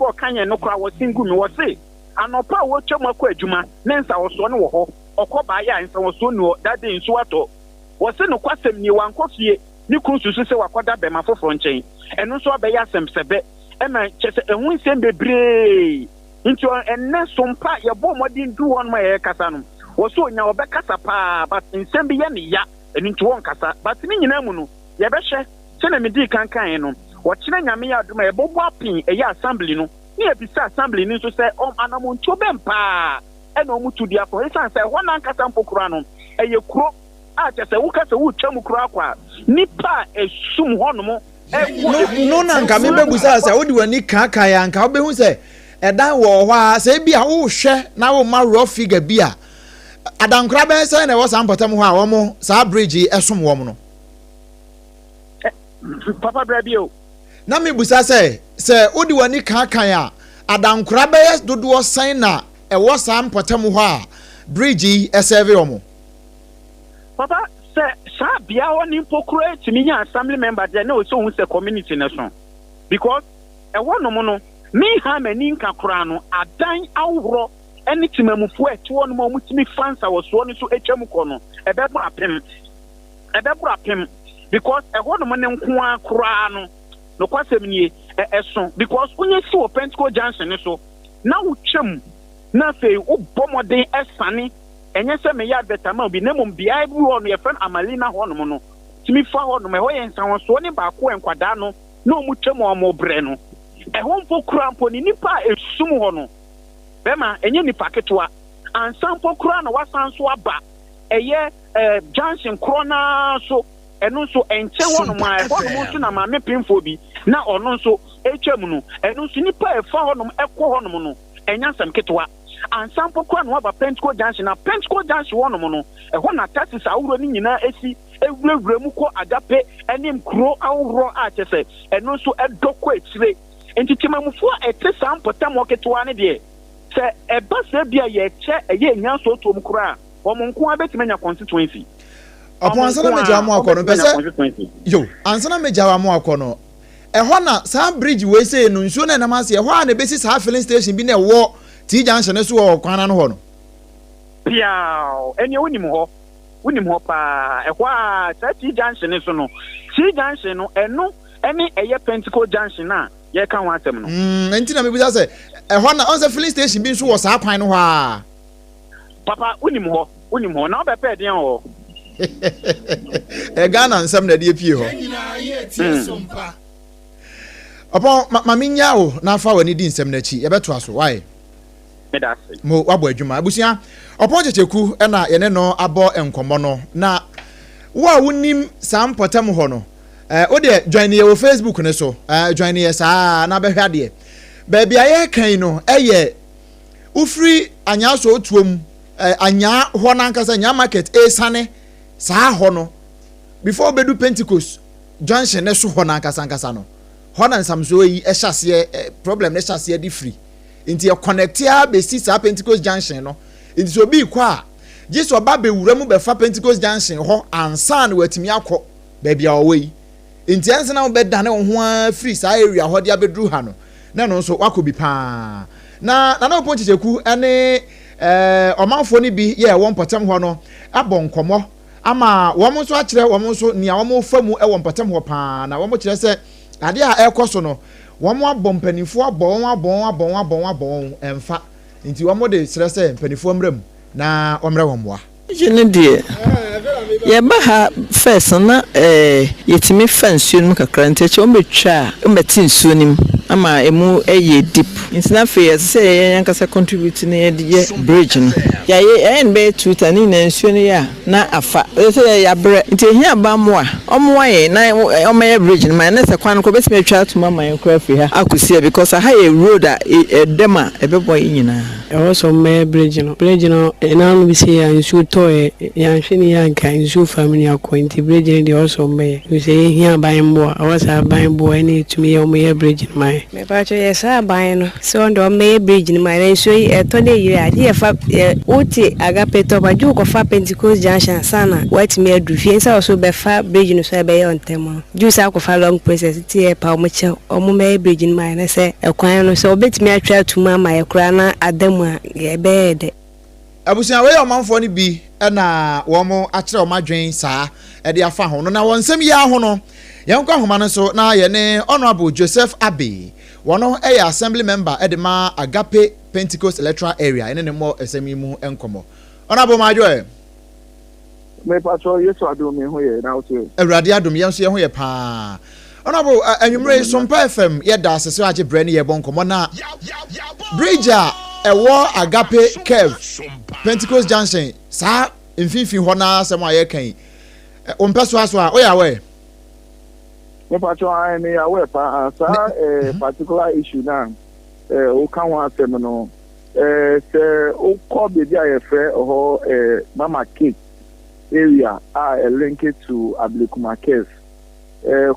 wo kanye no kra wo singu me wo se anopa wo twam akọ adwuma nensa wo so no wo ho okoba ya nsa wo so no that day nso ato wo se no kwasem ni wankofie ni kunsusu se wakoda be ma foforo nchen eno nso abeya semsebe ema chese ehun nsem bebre nti enne sompa ye bo modin du won ma ye kasa no wo so nya obekasa pa but nsem bi ye ne ya enu nti won kasa but ni nyina mu no ye behwe se na medi kankan no wo kire nyame ya aduma ye bobo apin e ya assembly no ni e bisa assembly ni so se anamo nto bempa ena omutu dia for instance se ho nan kasa mpokura no e ye kuro a chese wo kasa wo twam kuro akwa nipa esum ho no mo no na nka me bebusa se wo di wani kankan ya nka wo behu se edan wo ho a se bia wo hwe na wo ma raw figure bia adankra ben se na wo san potam ho a wo mo sa bridge esom wo mo no papa brabio na me busa se wo di wani kankan a adankra ben dodo san na e wo san potam ho a bridge e serve wo mo papa se sa bia woni pokuro etimi nya assembly member de na o so hu se community na so because e wono mo no me ha mani nka kura no adan awro eni timamufu eto no mo mutimi fansa wo so no so etwam ko no e be bra pem because e wono mo ne nko akura no kwasem nie eso because onye si wo Pentecost Junction so na wo twam na fe wo bomoden esane enye se me ya betama bi nemom bia bi wo no ye fen amalina ho no no timi fa ho no me ho ye nsan wo so ne ba ko enkwada no na o mu twam o mo bre no e ho mpo kura mpo ni nipa esum ho no bema enye nipa ketwa ansampo kura na wasan so aba eye Junction krona so eno so enche ho no ma ho no so na ma me pimfo bi na ono so etwam no eno so nipa e fa ho no ekọ ho no no enya sam ketwa ansampo kura no aba Pentecost Junction na Pentecost Junction ho no no e ho na taxis awuro ni nyina esi ewurawura mu ko agape enim kro awuro a chese eno so edokọ etire entitimamufo ete sampotam oketwa ne de se eba se bia ye che eye nya so to mkura wo monko abetimanya constituency Opo ansana meja mu akono pese yo ansana meja wa mu akono e ho na sa bridge we say no nsuo na namase e ho a na besi sa filling station bi na wo T Junction so wo kwana no ho no piao enye wonim ho pa e ho a sa T Junction so no T Junction no eno ene eye Pentecost Junction na ye kan wa asem no enti na me bi say e ho na on say filling station bi so wo sa kwan no ho a papa wonim ho na obepe den ho e Ghana nsam na de pie ho Apam maminya o na fa wani di nsam na chi e beto aso why medase mo wabo adwuma abusia Apam checheku e na ye ne no abo enkomo no na wo a wonim sam potem ho no o de join ye wo Facebook ne so join ye sa na be hwade ba bia ye kan no eye ufri anya so otuom anya ho na nkasa nya market sane saa ho no before bedu Pentecost Junction ne so ho na nkasa no ho na nsamso yi ehase problem ne ehase di free nti e connect ya be si saa Pentecost Junction no nti so bi kwa Jesus ba be wura mu be fa Pentecost Junction ho ansa na watimi akọ ba bia wo yi nti ansa na wo be dane wo ho free saa area ho dia bedru ha no na no so wako bi pa na Apam checheku ene omanfo ni bi ye won potem ho no abonkomo ama wo mo so a kire wo mo so nia wo mo famu e won potem ho pa na wo mo kire se ade a ekoso no wo mo abompanifo abon emfa nti wo mo de kire se mpanifo mram na omre wo moa jene die ye ba ha first na yetimi fansuo no kakra nteche o metwa o meti nsuo nim ama emu eye deep insina fe say yankasa contribute na ye bridge no ya ye be tuta ni na nsuo no ya na afa say ya bre nti hia ba mo a omo ye na omo ye bridge no ma na se kwan ko betime twa to mama ye kra fi ha akusia because ha ye road a dema ebebo nyina e also me bridge no na no bi say ya nsuo to ya hwini ya nka nsuo family akwanti bridge no dey also me we say hia ban bo a wasa ban bo any to me omo ye bridge no ma me pa cho yes aban no so ndo me bridge ni ma so to dey year ade fa uti agape to ba ju ko fa Pentecost junction sana what me adu fie say so be fa bridge no so be on tem ju sa ko fa long process ti pa mo che omo me bridge ni ma na say ekwan no so obetimi atwa tuma ma ekura na adamu a ye be de abusia we omanfo ni bi na wo mo akere o madwen saa e de afa ho no na wonsem ya ho no yenkwa homa no so na ye ne honorable Joseph Abbey wono e assembly member e de ma Agape Pentecost electoral area ene ne mo esemi mu enkomo honorable madwe me patrol yeso adom me ho ye na o so awrade adom ye so ye ho ye pa honorable anwumre Sompa FM ye da asese age brand ye bonkomo na bridge ewo Agape Cave Pentecost Junction sa mfimfin ho na asem aye kan ompeso aso a oyawe me patrol I me awe pa sa particular issue na o kan wa asem no se o ko be dia ye frɛ ho Mama Cake area are linked to Ablekuma Cave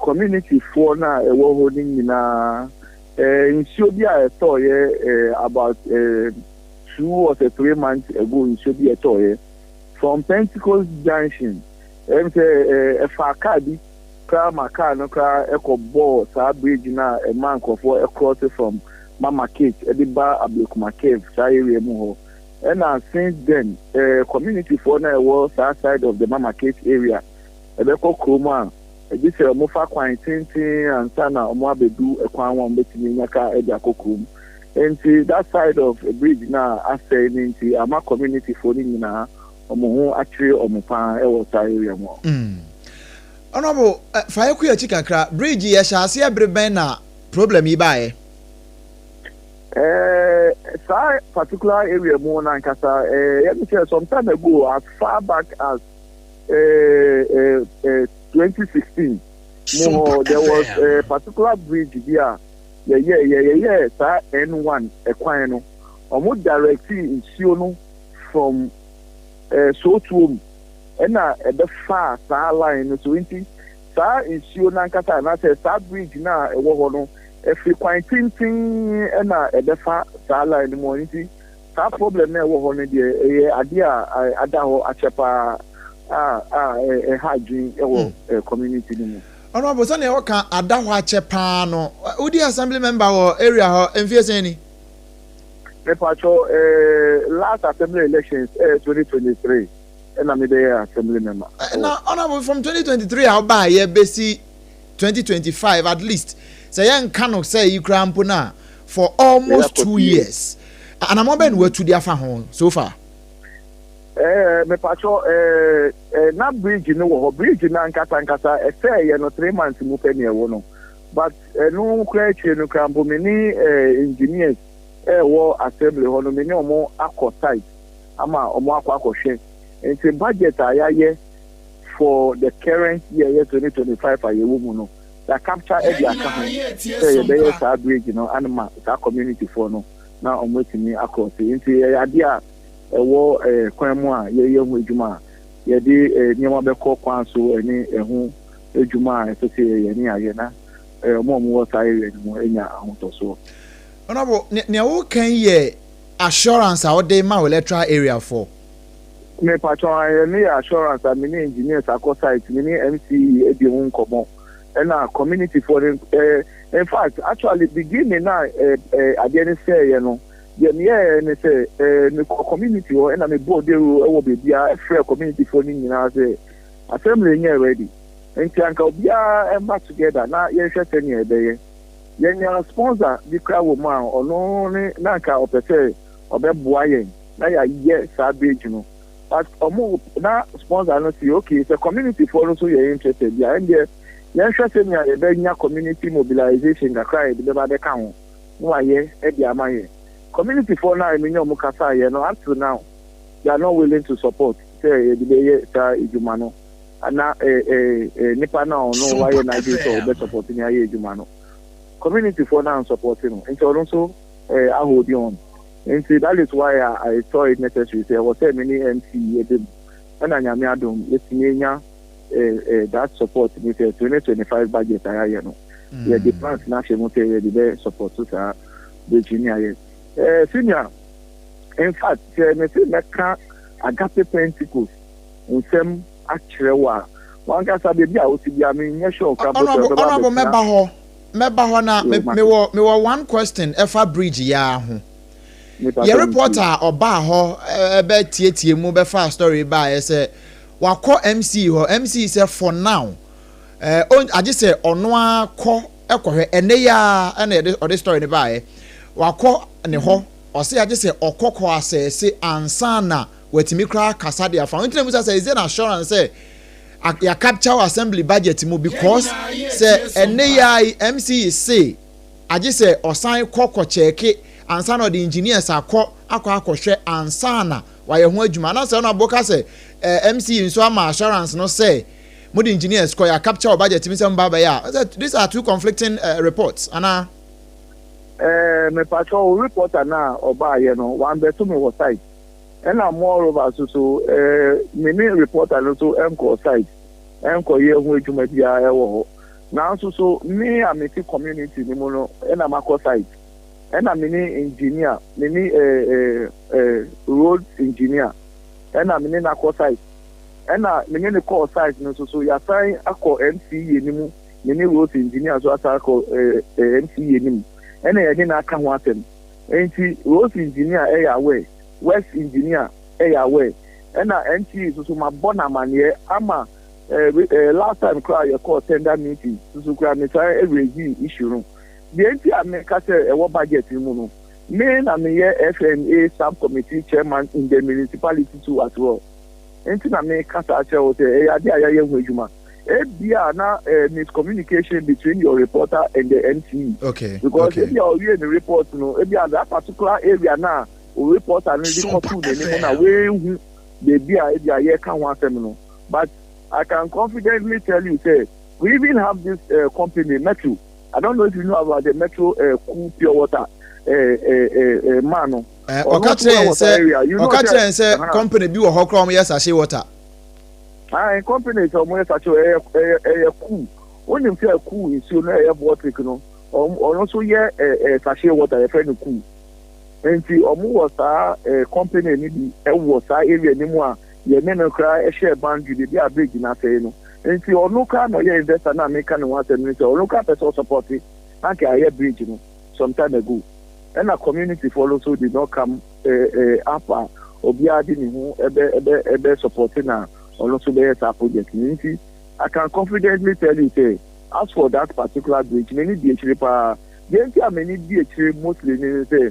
community for na ewo holding na nsuo bi a etoye about 2 or 3 months ago nsuo bi etoye from Pentecost Junction say fa car bi kra maka no kra ekobo sa bridge na e man for across from Mama Cake ediba Ablekuma Cave sa area mu ho and since then community for na ewo south side of the Mama Cake area ebeko kroma this mo fa quarantine and sana omo abedu ekwan won betimi nyaka eja kokum and that side of a bridge na asay ninti ama community for ni na omo ho atwe omo pa e wo area mo honorable fa yaku ya chikakra bridge ye shaase ebreben na problem yi baaye sa particular area mo na nkasa let me say some time ago as far back as 2016 there was a particular bridge here yeah sa N1 ekwan no omo direct nsuo no from Sotuom na the far sa line no so nti sa nsuo na nkata na say sa bridge na ewo ho no every quintin na the far sa line mo nti sa problem na ewo ho no de ade a ada ho achepa hajin ewo community ni mo honorable sane e ka ada ho achepa no udi assembly member wo area ho emfiese ni me pacho last assembly elections 2023 and I'm the assembly member now honorable from 2023 how ba ye besi 2025 at least say yan kano say you crampo na for almost 2 years and I'm ben we to dia fa ho so far me pacho na bridge no wo bridge na nkata say ye no 3 months mu pe ne wo no but no kra chi no crampo me ni engineers wo assembly ho no me ni omo akọ site ama omo akọ hwe it's a budget ayaye for the current year 2025 ayewo mu no that capture every account say be say bridge no anima that community for no na omo timi across into ade a ewo kwan mu a ye hu adwuma ye di nyema be kọ kwan so eni ehu adwuma so say ye ni aye na omo wo sai area mu enya ahotoso honorable ne wo kan ye assurance a dey ma electoral area for me patron any assurance that many engineers across site many MC e be won komo and community for in fact actually beginning now again say you know me say me community or and me board dey e wo be bia free community for ni na say assembly nye ready and anka obia emba together na ye hwese ni e be ye nya sponsor bi kra wo ma ono ni na anka opese obeboa yen na ya ye sa beji no but na sponsor no see okay it's a community for also you're interested yeah and yeah hwese ni e be nya community mobilization ga cry de ba de ka ho no aye e di amaye community for now me nyo mukasa ye no up to now they are not willing to support say the be ta ejuma no ana nipa na no why na dey so be supporting aye ejuma no community for now supporting and also I hold on and see that is why I saw it necessary say was say many MC and anyame adom let's nya that support me say 2025 budget aye no Yeah, the plans national the support to the junior. Senior, in fact, me say meka agape Pentecost in some actual one can say be a o ti bi am in sure honorable meba ho na me one question efa bridge ya ho. Your reporter oba ho be tietie mu be fa story ba e say wakọ MC ho MC say for now I just say ono akọ ekohwe ene ya na the story ne ba e wakọ ne ho o say I just say okọkọ asese ansana wetimi kra kasa dia fa ntine musa say is an assurance say ya capture assembly budget mu because say ene ya MC say I just say osan kokọ check ansana the engineers akọ hwe ansana wa ye ho adwuma na say na boka say MC nso ama assurance no say mod engineers ko ya capture budget mi say mbaba ya. These are two conflicting reports ana me patrol reporter na oba ye no one be to me was side and I'm more over so me reporter no so enko side enko ye ho adwuma bia e wo na so me ameti community ni mo no na makọ side and I'm engineer me road engineer and I'm in a course site. And I'm in the course site, so you assign a call MC anymore, many road engineers or I call MC anymore. And I didn't come want them. And road engineer away, west engineer away. And MC is also my bonner man here. I'm last time cry your call tender meeting to grab me every issue. The NT America say a budget in me na me FNA subcommittee chairman in the municipality too as well. Enti na me kasa che o te ya dia ya hu adwuma. Bia na miscommunication between your reporter and the MC. Okay. Because if you are reading the report no, bia that particular area na o reporter no dey come to the na we hu the bia ye kan wan sem no. But I can confidently tell you say we even have this company Metro. I don't know if you know about the Metro cool pure water. Man, Okatre say company bi wo hokro mo yes ashe water. Company so mo yes ashe cool. When you say cool is you know water no. Also ye sachet water e friend cool. Enti omo was company ni bi e was area ni mu a ye ne no kra e share boundary dey a big na say no. Enti onu ka no ye investor na make no want me say onu ka person support it. Anke aye bridge no some time ago. And a community follow so did not come up obiadi ni hu ebe supporting na also be a project community. I can confidently tell you say as for that particular bridge many DH pa many DH mostly say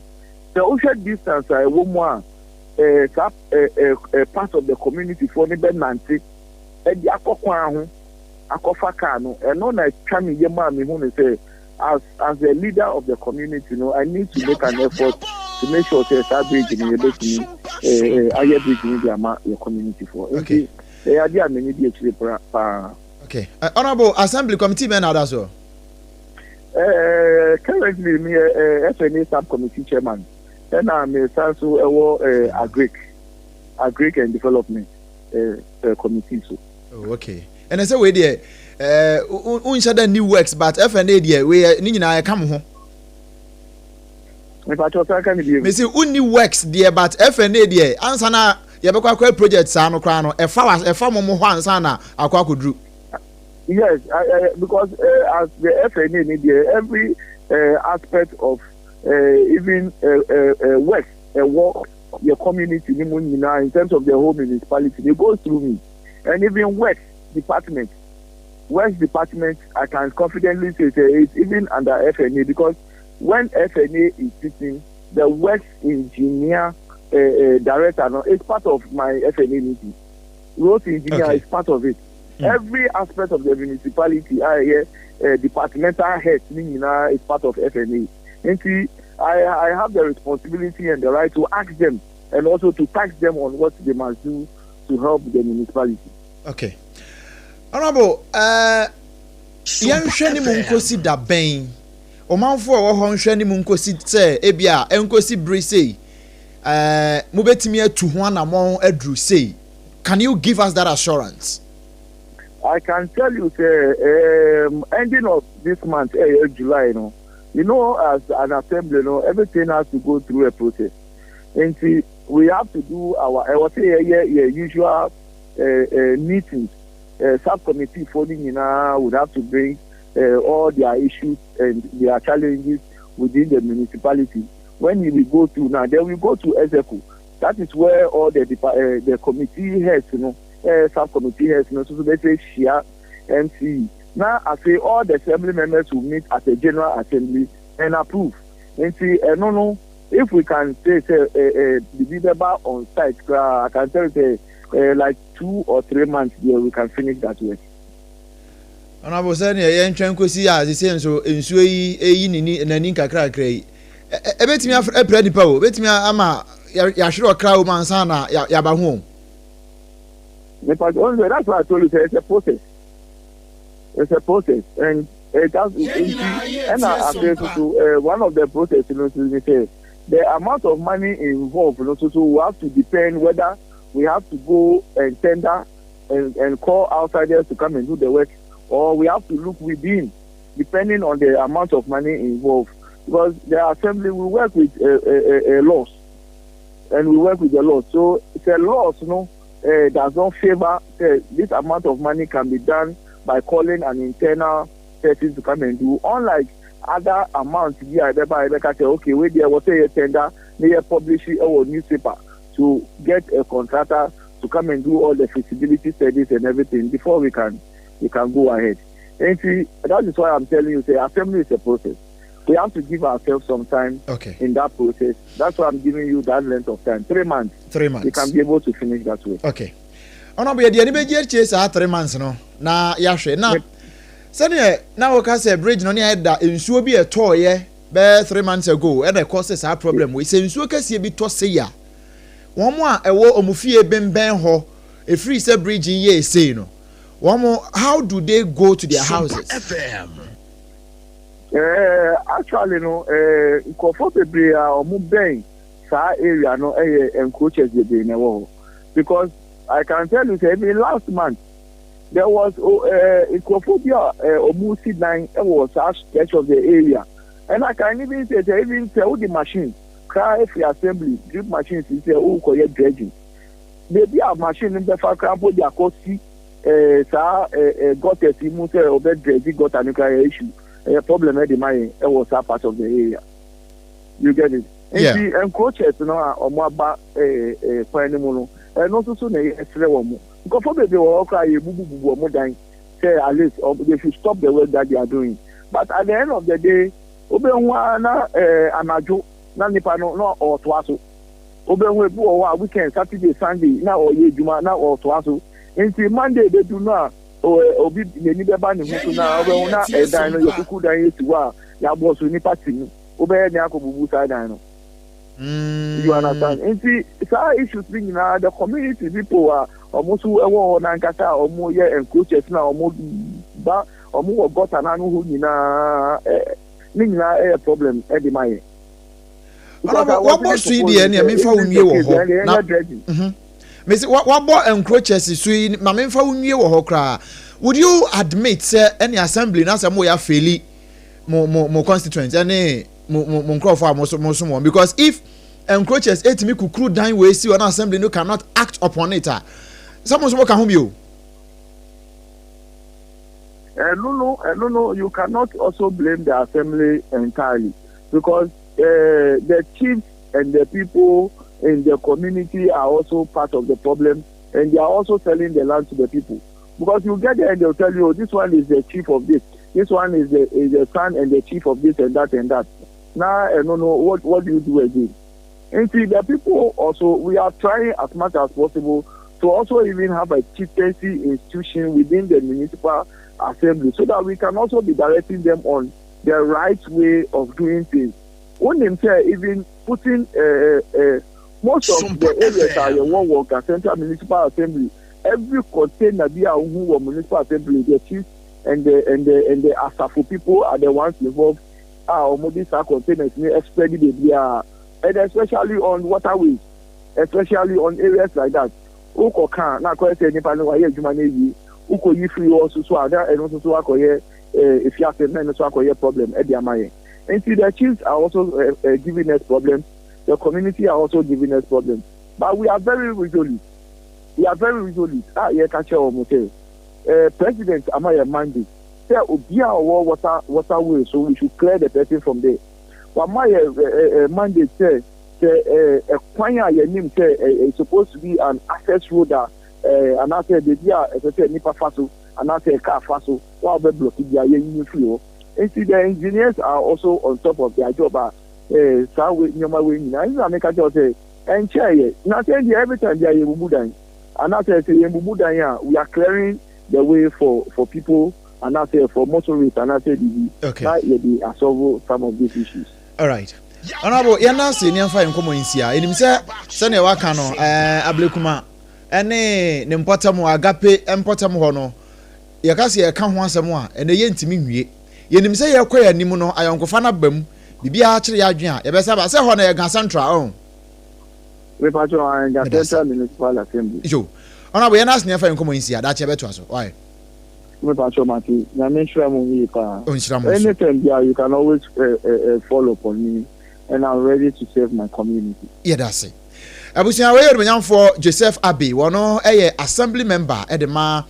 the ocean distance one part of the community for ni be nanti e di akokwan ho akofa ka no e no na twa me yema me hu ni say as a leader of the community, you know, I need to make an effort to make sure that bridge in the community for. Okay. Okay. Honorable Assembly Committee man as well. Currently, me FNA subcommittee chairman, and I'm also agric and development committee. So. Oh, okay. And I say we there. Unsha the new works but FNA there we ni nyina come ho. Me say unni works there but FNA there ansa na ye be kwa project sa no kra no efa mo ho ansa na akwa kodru. Yes, because as the FNA need there every aspect of even work your community in terms of the whole municipality they go through me, and even work department I can confidently say it's even under FNA, because when FNA is sitting, the works engineer director is part of my FNA meeting. Road engineer is part of it. Every aspect of the municipality, departmental head is part of FNA. And I have the responsibility and the right to ask them and also to tax them on what they must do to help the municipality. Okay. Honorable, yanhwe ni munkosi da ben. Omanfo wo ho nhwe ni munkosi se ebia enkosi brisei. Mubetimi atu ho anamon adru sei. Can you give us that assurance? I can tell you, ending of this month, July, as an assembly, everything has to go through a process. And see, we have to do usual meetings. Subcommittee folding would have to bring all their issues and their challenges within the municipality. When we go to now, then we go to Ezeku. That is where all the committee heads, subcommittee heads, so they say share MC. Now I say all the assembly members will meet at the general assembly and approve. And see, if we can say the leader on site, I can tell you like 2 or 3 months there we can finish that work. And I was saying, I trying to see as the same so in Sui, Naninka crack. A bit me a pretty power, bet me ama Yashua crowd mansana yaba home. That's why I told you it's a process. It's a process, and it has. And I say to one of the processes, say the amount of money involved, so we have to depend whether we have to go and tender and call outsiders to come and do the work, or we have to look within, depending on the amount of money involved. Because the assembly will work with laws, and we work with the laws. So the laws, does not favor this amount of money can be done by calling an internal person to come and do. Unlike other amounts, okay, wait there was a tender, they publish it or newspaper to get a contractor to come and do all the feasibility studies and everything before we can go ahead. And see, that is why I'm telling you, assembly is a process. We have to give ourselves some time in that process. That's why I'm giving you that length of time. 3 months. 3 months. We can be able to finish that way. Okay. Ono be the any be chase 3 months no. Na yahwe na. Sane na we ka say bridge no ne head nsuo bi eto ye be 3 months ago and the causes our problem we say nsuo kase bi to say ya. Womo a ewo omufie bemben ho e free say bridge ye say no. Womo how do they go to their houses? FM. Actually, comfortably, moving that area, encroaches the day, because I can tell you, even last month there was Ecophobia, Omusi 9 was a sketch of the area, and I can even say the machines, cry free assembly, drip machines, is dredging. Maybe a machine in the Fakrampo, they are called got a simulate of the dredging got a nuclear issue. A problem at the mine was that part of the area. You get it? Yeah. And the encroachers, or more back and also soon a slow one. Because for the work, I more than say at least, or they should stop the work that they are doing. But at the end of the day, Obenwana, Amajo, Nanipano, no, or Twaso. Obenwe, weekend, Saturday, Sunday, now or Yejuma, now or Twaso. Until Monday, they do not. Obi ni be ba ni mutu na obe una edan no yokuku dan yetu a ya boss ni party ni obe ni akobubu side dan no you understand nti sa issues bi na the community people are almost ewo na nkata omo ye encroaches na omo ba omo wo gota na no hu ni na problem e di maye what boss we dey na me fa wunye wo ho na Miss what bought encroaches sui mamemfa wunwie wo hokra would you admit say any assembly na say mo ya faili mo constituent any mo crofo mo because if encroaches etimi kukuru dan we see on assembly no cannot act upon it someone can home you no you cannot also blame the assembly entirely because the chiefs and the people in the community are also part of the problem, and they are also selling the land to the people. Because you get there and they'll tell you, oh, this one is the chief of this one is the son and the chief of this and that and that. Now, I don't know what do you do again? And see, the people also, we are trying as much as possible to also even have a chieftaincy institution within the municipal assembly so that we can also be directing them on the right way of doing things. When they say even putting most of the areas are your one worker, Central Municipal Assembly. Every container be a municipal assembly, the chief and the Asafo people are the ones involved. These containers especially they are, and especially on waterways, especially on areas like that. uko yi free also so ada and also so akoye if you have a man so akoye problem e dia maye. And see the chiefs are also giving us problems. The community are also giving us problems. But we are very resolute. Yeah, catch your motel. President Amaya mandate. Say Obia or water way, so we should clear the person from there. But my mandate say a choir your name say it's supposed to be an access road and I said the dia as I said Nipa Faso and I said Car Faso, while the block is your flow. And see the engineers are also on top of their job. So we now make a job say and chair not every time they are Mubudan. And I said Mubudan we are clearing the way for people and I say for motorists and I said okay. They are solve some of these issues. All right. Honorable, you're not seeing your fine common in here. In himself, Sunny Wakano, Ablekuma, and Nempotamu, Agape, and Potamuhono. Yakasi, I can't want some more, and the yen to me. Yenim say you kwaya nimu no ayonko fa na bam bibia akire ya adwen a ye besa ba say ho na ye Ghana Central on we pacho an Ghana Central Municipal Assembly jo ona bo ye na asne fa enkomo insia da che beto so why we pacho mati na mention mu pa anytime you can always follow up on me and I'm ready to serve my community. Yeah, that's it. Abusia we yoro for Joseph Abbey wono assembly member edema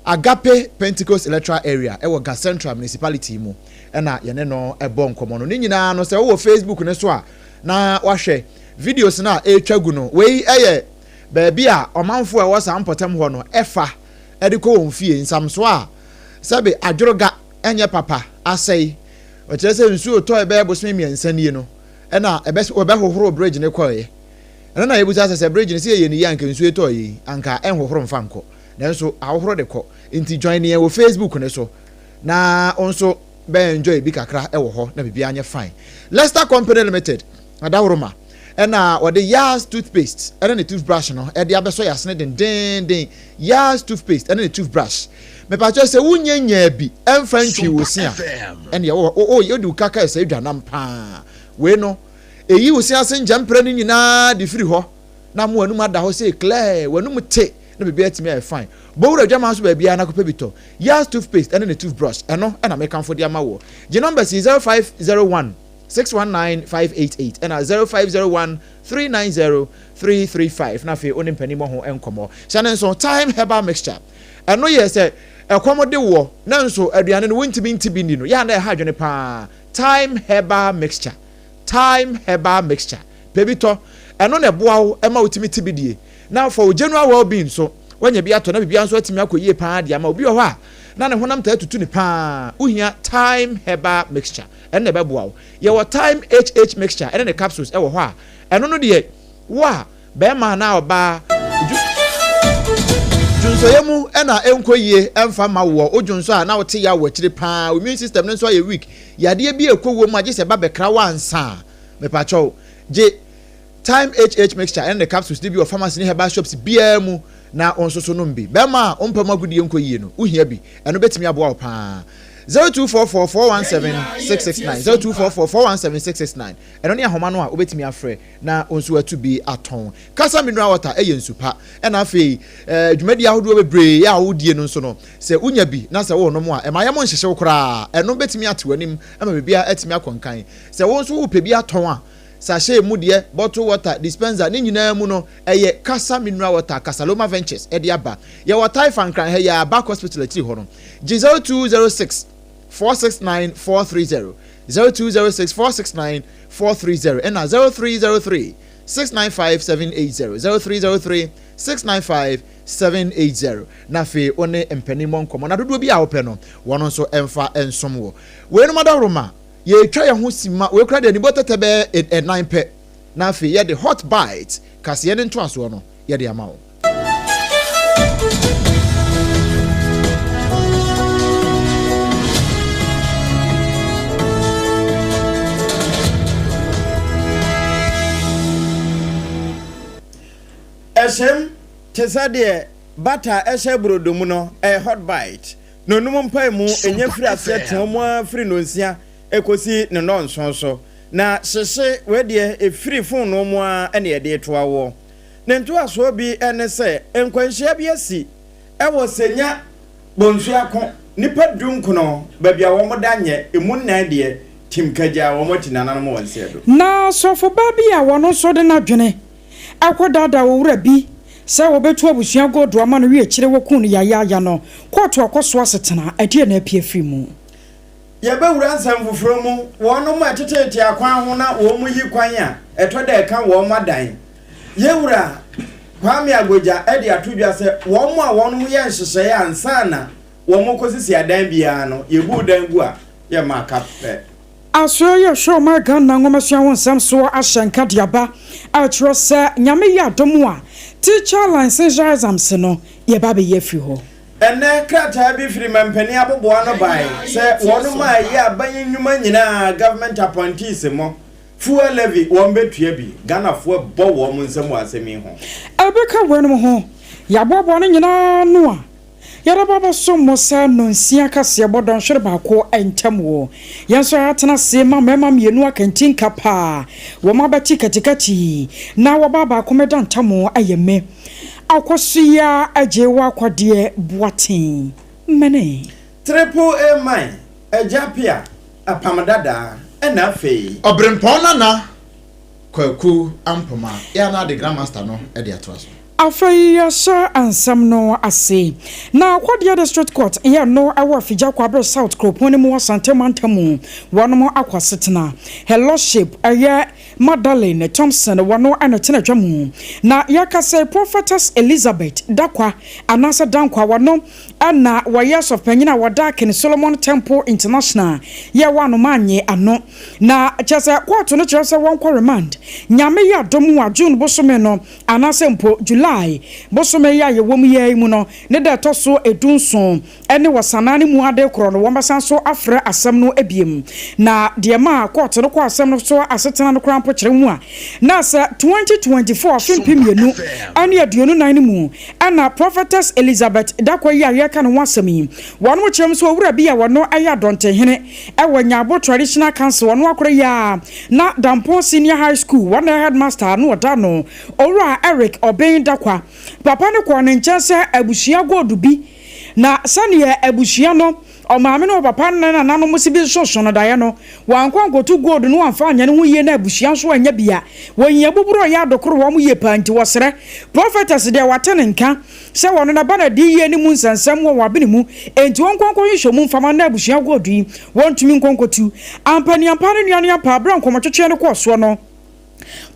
Agape Pentecost Electoral Area ewo Ghana Central Municipality mu na yene no ebo nkomo no nyina no se wo Facebook ne so a na wahwe videos na etwagu no we baabi a omanfo e wo Sampotem ho no efa ediko wonfie nsamso a sebe adworoga enye papa asei o kire se nsu oto ebe bosme miensanie no na ebe hohoro bridge ne koye na yebuza se bridge ne se ye ni yanke nsu eto yi anka enhohoro mfanko nanso ahohoro de ko inti join ne wo Facebook ne so na onso be enjoy bi kakra e wo ho na bibia anye fine. Leicester Company Limited adawroma na wode Yas toothpaste and the toothbrush no e de abeso yasne den Yas toothpaste and the toothbrush me pa cho se wunyanya bi emfa ntwi wosia ene o yodu kaka se dwanam pa we no eyi wosia se njampra ni nyina de firi ho na mo anum ada ho se clear wanum te na bibia timi e fine bowura dwama so ba bia na kopa bito Yas toothpaste and the toothbrush eno na make am for dia mawo the number is 0501 619-588 and 0501-390-335 na fe onim panimo ho enkomo chane so time herbal mixture eno ye se ekomode wo na nso aduane no wontimi ntibi ni no ya na ha dwene pa time herbal mixture pebito eno na boa wo ema otimi tibidie na for general well-being so wanya bi ato na bibia nso atimi akoyie pa dia ma obi ho a na ne honam ta tutu ni pa uhia time herbal mixture ene be boa wo ye wo time HH mixture ene ne capsules e wo ho a eno no de wa be ma na oba junso yemu ena enkoyie emfa ma wo ojunso a na wote ya wo kire pa immune system nso ye weak yade bi ekowo mu agese ba bekra wansa me pa cho je time HH mixture and the capsules dey be of pharmacy ni herbal shops bia mu na onsoso no mbi be ma ompam agudie nkoyie no uhia bi eno betimi aboa pa 0244417669 0244417669 eno ne ahoma no a obetimi afre na onso atu bi aton kasa mineral water eye nsupa ena afi dwumadi ahodo bebre ya awodie no nso no se unya bi na se wo no mo a ema yemo nhyehyɛ wokra eno betimi atewanim ama bibia atimi akonkan se wo nso wo pebi aton a sachet mu de bottle water dispenser ni nyina mu no eye kasa mineral water Casaloma Ventures e de aba ye water fankran he ya back hospital ati ho no 0206 469 430 0206 469 430 and 0303 695 780 0303 695 780 na fe one empanimon nkomo na dodo bi a ope no wono nso emfa ensom wo we no madaroma ye twa ye ho sima we kra de ni botete be 9 pe na fe ye the hot bite kase ye nto aso no ye de ama wo esem tesade bata eshe brodomu no hot bite no num mpa mu enye firi ase temo afiri no nsia ekosi ne no nsonso na hyehye we de efiri fon no mu a ene ye de to awo ne nto aso bi ene se enkwanhia bi asi ewo senya bonsuako nipa dum kono babia wo modanye emu nan de tim kaja wo motinana no wonse do na sofo babia wono so de na dwene akodada wo wura bi se wo betu abusua godo ama no wie kire wo kun ya no koto akoso asetena ade na apie fimu ye ba wura nsam foforo mu wono mu atetete akwan ho na wo mu yi kwan a eto da ka wo madan ye wura kwame agoja ede atudwa se wo mu a wono mu ye nhyehyeye ansana wo mu kosisi adan bia no ye bu dan gu a ye maka aso ye show my gun na ngomasua wonsam so ahyenka diaba a tro se nyame ya domu a teacher license exams no ye ba be ye fi ho ene krata bi firi mampani aboboa no bai se wono ma ye aban nyuma nyina government appointees mo fuel levy won betua bi Ghana fo bo wo mo nsam asemi ho abeka wonum ho ya bobo no nyina no a yara baba so mo sa no nsia kase bodon hwere ba ko entam wo yenso atena se mama mienu akantin kapa wo mabati katikati na wo baba ko medan tamo ayeme akosuya ajewa kwade boaten mene triple a mine ajapia Apam Dadaa ena fei Obrenpong na kwaku ampoma ya na the grandmaster no e de atoaso afai sha ansam no ase na kwade district court ya no awa fija kwabre south kroponi mu wasante mantamu wono akwasetena helloship aya Madeleine Thompson wano anatena dwamu na yakase prophetess Elizabeth dakwa anasa dankwa wano ana wayes of penyina wadake ni Solomon Temple International ye wano manye ano na chese kwatu no chese wankwa remand nyame ya domu wa June bosome no anasa mpo July bosome ya ye womu ye mu no ne da toso edunson ene wasanani mu ade kro no wombasan so afra asem no ebiem na de ma kwatu no kwa asem no so asetena no kra Pochrewa na sa 2024 fimpimienu ani aduonu nan mu ana prophetess Elizabeth dakwa ya ka no wasami wonu mo chrem so owura bia wono aya donte hene ewo nyabo traditional council wono akora ya na Dampon senior high school one headmaster no oda no owura Eric Oben dakwa papa ne kwa ne nchese abushia godu bi na sane abushia no o maame no papa na nanu musibi so no daye no wankwan gotu gold no amfa anya ne ho ye na abushia so anya bia wonye buburo ya dokoro wo mu ye panti wosere prophetess de watene nka se wono na bana di ye ni mu nsansam wo wabene mu enti wonkwankwan yihwo mu mfama na abushia gold yi wontumi nkonkotu ampani ampani nuane apa bra nkomotwetwe ne koso no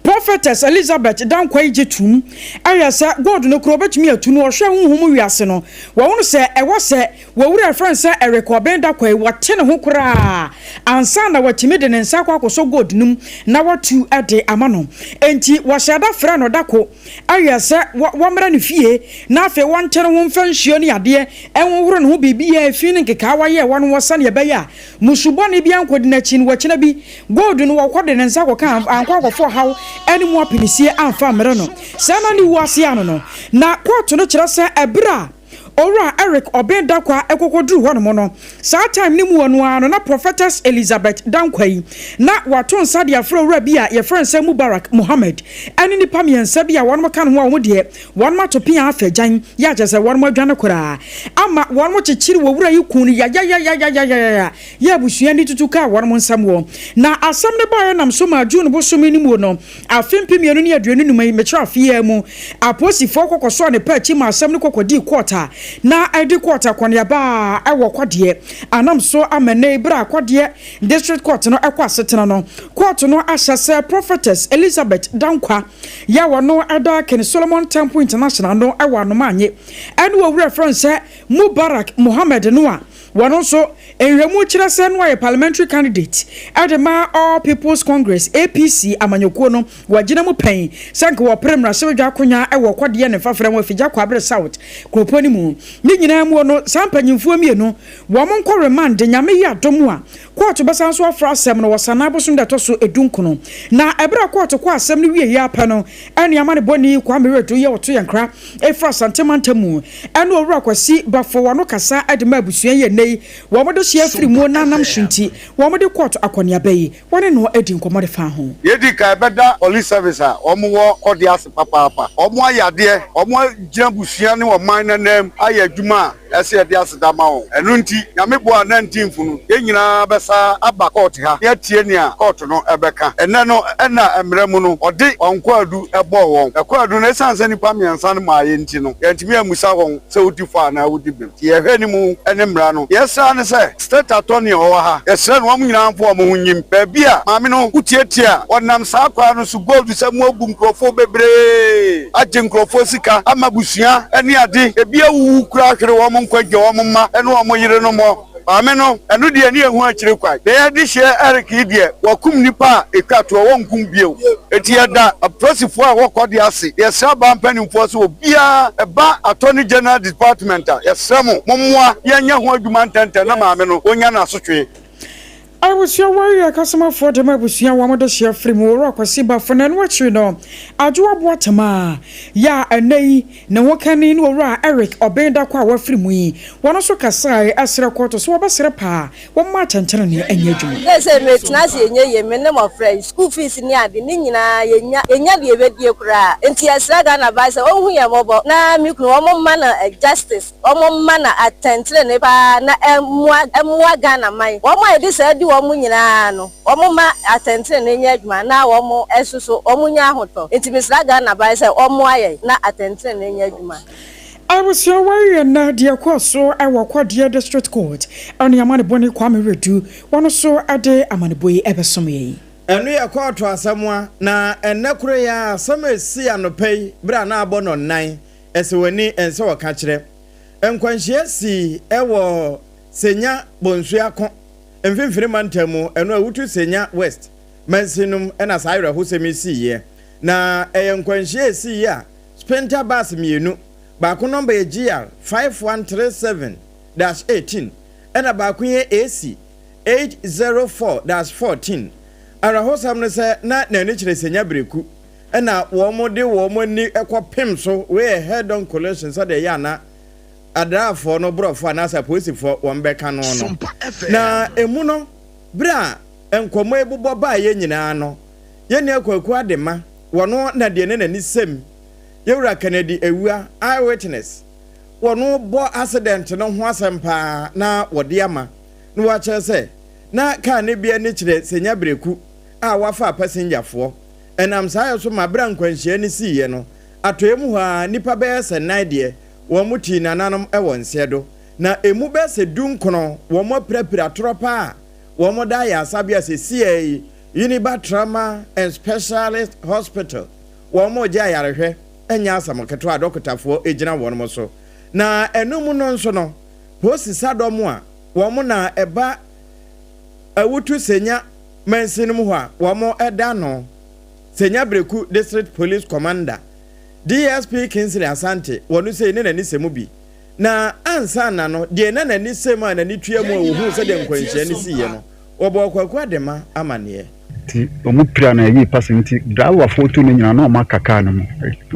prophetess Elizabeth dankwa ijetum ayasa god no kro betumi atunu ohwe honhom wiase no wo se ewo se wo wura friend se Eric Oben dakwa wote ne ho kura ansa na watimi de ne nsa kwa akoso god num na watu ade amano enti wo hyada fra no dako ayasa wo mra ne fie na afi wonte ne ho mfanhio ne ade enwo horo ne ho bibi ya afi ne nkeka waye won wo sane be ya musubo ne bia nkodi na chi ne wakina bi god no wo kode ne nsa kwa kan ankwa akofo hawo eni mu apinisie amfa mere no sana ni wase ano no na court no kire se ebra ora Eric Oben dakwa ekokoduru ho no no saa time ni mu wonu ano na prophetess Elizabeth dankwa yi na wato nsa de afro ora bia ye friend se Mubarak Mohammed eni ni pamiensa bia wonu kan ho wo de wonu matopia afagyan ya jese wonu adwane kora ama wonu chichiri wo wura yi kun ya busua ni tutuka wonu nsam wo na asam ne ba nam so ma June bo so mi ni mu no afempimienu ni aduanu numai metra afie mu aposifo kokoso ne pa chi ma asam ne kokodi quarter na edi quarter kwani aba ewo kwade anam so amene bra kwade district court no ekwa setena no court no ahyase prophetess Elizabeth dankwa ya wono ada ken Solomon Temple International no ewa no manye ene wo reference Mubarak Mohammed no a wono so enhwemu kire se no parliamentary candidate adema All People's Congress APC amanyoko no wagina mu pen sanke wo premra se dwa akonya ewo kwade ne fafra mu afija kwabre south kroponi mu ni nyina mu no sampanyimfo mienu wo mo nkɔ remand nyame ya domu a court besan so afra asɛm no wasana abosun da to so edunkono na ebra court ko asɛm no wie ya pa no ene amane boni kwa mereto ye woto yankra efra santemantamu ene owura kwasi bafo wono kasa adema abusua ye nei wo mo de share free mo nanam shunti wo mo de court akonia bayi wone no edi nkomo de fa ho yedi ka beda police service a omo wo odias papa omo ayade omo gyina ne wo man nanem aye adwuma ese de asedama ho enu nti nyame bo 19 funu yenyina besa aba court ha ye tie ni a court no ebeka enne no na emremu no ode onkwadu ebo won ekwadu na sanse ni pamiansa no ma ye nti no yentimi amusa won se odi fa na odi bem ye hwe ni mu ene mra no yesa ne se state attorney o ha yesre no omo nyina mfo omo hunyim ba bia maame no kutietia onam sa kwa no su gold se mu obu nkrofo bebre agye nkrofo sika amabusua ene ade ebia wu kura hwere wo mo nkwaje wo mo ma ene wo mo yire no mo maame no enu de ani ehu akire kwai de ya de hye Eric idie wakum nipa ekwato wo nkum bio eti da aprosifo a wokode ase ye saba mpanimfo so obia eba attorney general department a ye sremo mommoa ye nya ho adwuma ntanta na maame no onya na asotwe I was your warrior customer for the Mabusia Wamada share free more Kwasiba for nan what you know. Ajua Bwatama ya anei na wakani no ra Eric obenda kwa wa free mu. Wana so kasai asira kwato so basira pa. Wa ma chanchana ni enye dwuma. Yes me tnase enye ye me ne mo friend school fees ni ade ni nyina enya de ebedie kura. Enti asira ga na ba se ohun ye mobo na mi kunu omo ma na justice omo ma na attention ne pa na emwa ga na mai. Omo e di se omo nyina no omo ma attention na nya adwuma na omo esuso omo nya ahoto enti misraga na bai say omo aye na attention na nya adwuma I was your warrior na dear so I walk kwa dear district court on yamane boni kwa me redu one so ade amane boy ebesomi enu ya court asamwa na enekure ya samesi anopei bra na abono nan esewani ense waka kire enkwanhie si ewo senya bonsu akon mfimfiri mantamu eno awutu senya west mansinum ena sayra hosemisi ye na eyenkwanhie si ya spenta bus mienu ba ko number ye GR 5137-18 ena ba ko ye AC 804-14 ara hosam ne se na nani kire senya breku ena wo mo de wo mo ni ekopem so we head on collection so de ya na adrafo no brofo anasa posifo wombeka no no na emu no bra enkomo ebubo ba ye nyina no ye ne akwaku adema wono na de ne nani sem yewura Kennedy ewua eyewitness wono bo accident no ho asempa na wode ama no wa kire se na ka ne bia ne kire senya breku a wafa passenger fo enam sayo so mabra nkwanhia ne siye no atoyemu ha nipa be senai de womuti nananom ewonsedo na emu be se dunkono womo prepare tropa womo da ya sabia se CA Uniba Trauma and Specialist Hospital womo ja yarehwe enya asamoketo adokotafo ejina wono so na enum no nso no posi sadomo a womo na eba awutu senya mansinum ho a womo eda no senya breku district police commander DSP Kingsley Asante wonu se ne nani semu bi na ansa na no de na nani semu na ni tuamu ohu se de nkwanhia ni siye no obo kwaku adema amane ti omu pira na yi pasenti driver photo ni nyina no makaka no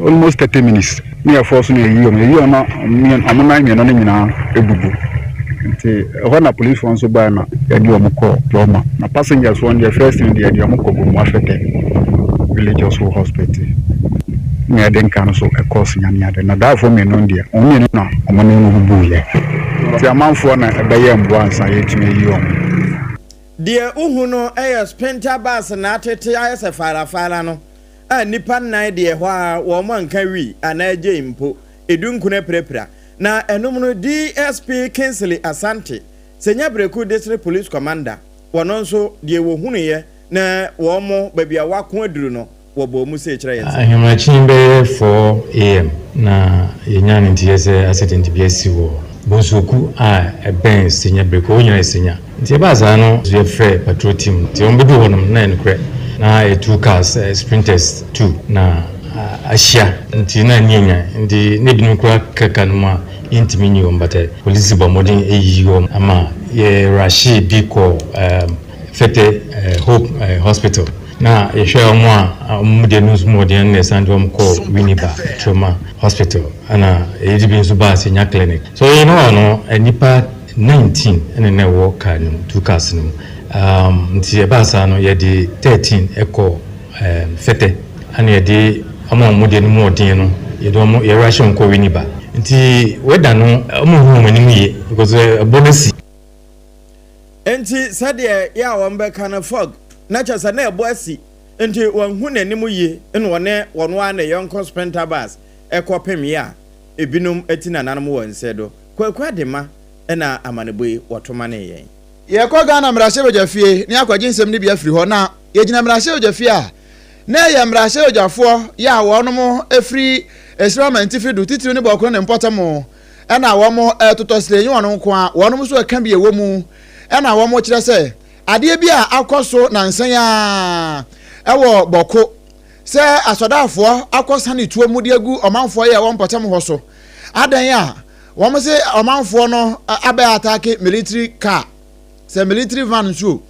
almost 30 minutes me force no yi o no amana nyina no nyina ebubu nti na police phone so ba na ya di omu call trauma na passengers one the first thing they omu ko go mu afete religious hospital me den kan so e course nyame ade na da for me no dia onye no na omane no bubu ye ti amanfo na ebe mbo ansa yetime yi o die uhu no spenta bus na atete ayese fara no a nipa nan de ho a wo man kan wi anaje impo edunkune prepra na enum no DSP Kingsley Asante senya breku district police commander wono nso die wo hunu ye na wo mo babia wakon aduru no wo bo mu se kire yense ahemachin be 4 am na yenyane ntiyese accident bi asiwo bonsoku a ben senya breku onyina senya nti ba za no ye frɛ patrol team ti on bedu honum na enkre na 2 cars sprinters 2 na ashia nti na nyenya nti ne binu kwa kaka no ma intimi nyi ombate police ba modern eyiyo ama ye rashi biko fete hope hospital na yehwe omo a omude nus modern ne sandom ko Winneba trauma hospital ana edibi nso ba senya clinic so you know no enipa 19 ɛne na ɛwɔ car no two cars no nti ɛbaasa no yɛde 13 ɛkɔ fɛtɛ ana yɛde ama ɔmo de no mu ɔden no yɛde ɔmo yɛwɔ ahyɛ nkɔ wini ba nti weda no ɔmo hu ɔmo anim yie because bonus enti sɛdeɛ yɛ a wɔn bɛka no fog na kyɛ sɛ na ɛbɔ asi enti wɔn hu n'anim yie ɛna wɔn a na yɔnkɔ sprinter bus ɛkɔ pem yɛ a ebinom eti na nanom wɔn nsɛ do kwakwa de ma ɛna amaneboyi wɔtoma ne yɛn yɛkɔ Ghana mmarahyɛ bɔgyafie ne akɔgye nsɛm ne bi afiri hɔ na yɛgyina mmarahyɛ bɔgyafie a na yɛ mmarahyɛ bɔgyafoɔ yɛ a wɔnom efiri esiramanti fi do titiri ne bɔkoro ne mpɔtamo ɛna wɔn totɔsire yi wɔn nko a wɔnom nso ɛka bi ɛwɔ mu ɛna wɔn kyerɛ sɛ adeɛ bi a akɔ so na nsan a ɛwɔ bɔko sɛ asɔdaafoɔ akɔ sane tuo mu de agu ɔmanfoɔ yɛ wɔn mpɔtam hɔ so adan a wɔn sɛ ɔmanfoɔ no abɛ atake military car sɛ military van nso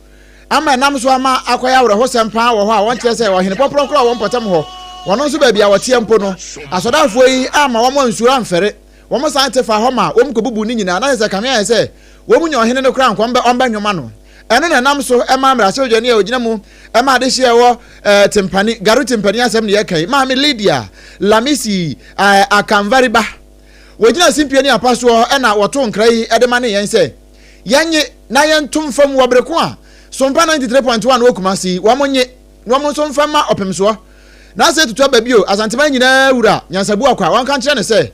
ama ɛnam so ama akɔyɛ awerɛho sɛm paa wɔ hɔ a wɔn kyerɛ sɛ ɔhene pɔpɔrɔ kora wɔn mpɔtam hɔ wɔn nso baabi a wɔteɛ mpo no asɔdaafoɔ yi ama wɔn nsuo amfɛre wɔn san te fa hɔ ma wɔn kɔbubu ne nyinaa na sɛ kamea yɛ sɛ wɔn nyɛ ɔhene no kora nkɔm bɛ ɔmbɛ nnwoma no ɛno na ɛnam so ɛma mmarahyɛ odwani a ogyina mu ɛma ade hyɛ ɛwɔ timpani garu timpani asɛm ne yɛka maame Lydia Lamisi Akamvariba wogyina simpie ne apa soɔ ɛna wɔto nkra yi ɛde ma ne yɛn sɛ yɛnye na yɛntom fam wɔ bereko a Sompa 93.1 wɔ Kumasi wɔn nye wɔn nso mfa ma ɔpem soɔ na sɛ tutu aba bio asantema nyinaa wura nyansabu akwa wɔn ka kyerɛ ne sɛ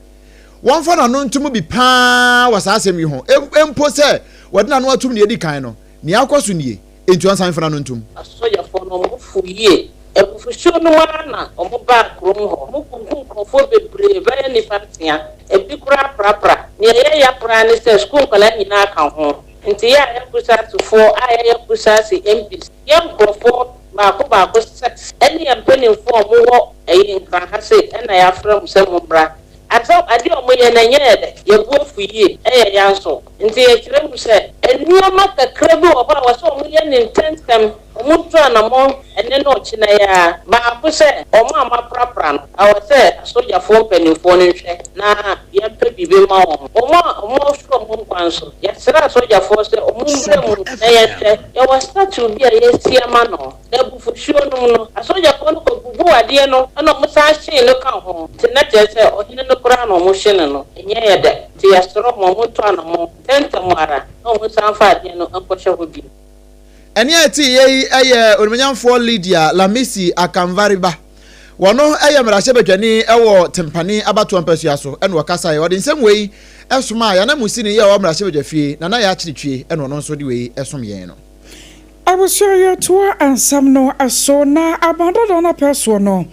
wɔn fa na no ntum bi paa wɔ saa asɛm yi ho empo sɛ wɔde na no atum ne edi kan no ni akɔ so nie entu ansan fa na no ntum asoyafo no mo fu yie ebufuhyo no na omo ba krom ho mo kunku nkofo bebre ba ni fatia ebi kura prapra ne ye ya pra ne se school kala nyina ka ho nti ya ekusa tufo ya ekusa si MPs ye nkofo ba ko sex eni empenifo mo wo eyin kan ha se na ya fra mo se mo bra aso ade omo ye na nyede ye bu fu yie yanso nti ye kire mu se enuoma kakra bi oba wo so omo ye ne intensem omo twa na mo ene no chi na ya ba ko se omo ama prapra no awo se soja fo penifo no hwe na ye pe bibe ma omo so mo kwanso ya sira soja fo se omo mbre mu na ye hwe ye wa statue bi a ye sia ma no na bu fu hwo no soja fo no ko bubu ade no na mo sa hye no ka ho tinna je se ohine no kura no mo hye no enye ye de ti ya soro mo to na mo tenta mara no mo sa fa ade no ankɔhye ho bi ɛne ati yei ɛyɛ onimanyamfoɔ Lydia Lamisi Akamvariba wɔno ɛyɛ mmarahyɛ badwani ɛwɔ timpani abatoɔ mpasua so ɛna wɔkasa yɛ ɔde nsɛm wei ɛsoma a yɛna musi ne yɛ wɔ mmarahyɛ badwafie na yɛ akyerɛtwie ɛna ɔno nso de wei ɛsom yɛn no abusua yɛ toa ansam no ɛso na abandada na pɛsoɔ no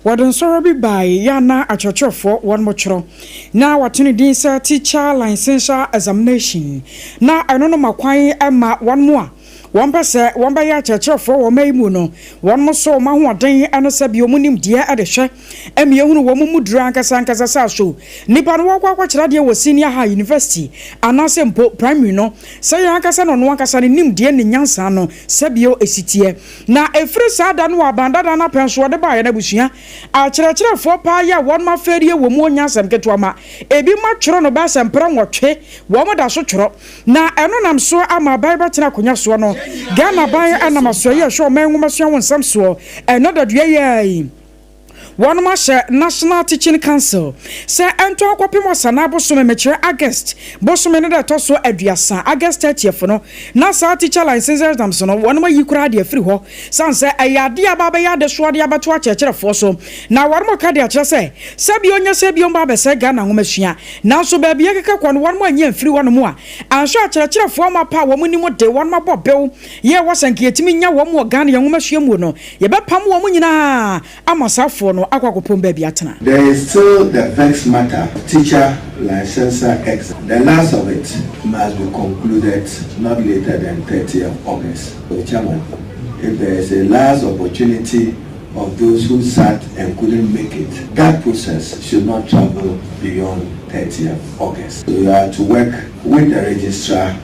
wɔde nsɔrɔ bi bae yana akyerɛkyerɛfoɔ wɔn mo kyerɛ na wɔtene din sɛ teacher licensure examination na ɛno no makwan ɛma wɔn mo a wɔn pɛsɛ wɔn bɛyɛ akyerɛkyerɛfoɔ wɔn ayi mu no wɔn mo so ma hoɔden ɛno sɛ bi wɔn nim deɛ ɛde hwɛ ɛmi ehunu wɔn mu duro ankasa sɛ so nipa no wɔkɔ akɔkyerɛ deɛ wɔ senior high university anaasɛ mpo primary no sɛ yɛn ankasa no no ankasa ne nim deɛ ne nyansa no sɛ bi esitiɛ na efiri saa da no abandada na pɛn so wɔde baayɛ na busua akyerɛkyerɛfoɔ paa yɛ wɔn ma fɛrie wɔ mu onyansɛm ketewa ma ebi ma twerɛ no bɛsɛ mpɛrɛ nwɔtwe wɔn da so twerɛ na ɛno nam so ama baibɛ tena akonnwa soɔ no Ghana by anamaso ye show men womasua won sam so another due one masha National Teaching Council say ento akopem wasana boso mekire August boso me ne da to so aduasa August 30th no na sa teacher license exam so no one ma yikura de afiri ho san say ayade ababa ya de so de abato akekere fo so na one mo ka de akere say bi onya say bi on ba be say Ghana womasua na so ba bi ekeka ko no one mo anya afiri one mo a anso akere fo ma pa wo mo ni mo de one ma bobew ye wasanke etimi nya wo mo Ghana ye womasua mu no ye be pam wo mo nyina amasafo no there is still the vexed matter, teacher licensure exam. The last of it must be concluded not later than 30th of August. So, Chairman, if there is a last opportunity of those who sat and couldn't make it, that process should not travel beyond 30th of August. So we are to work with the registrar,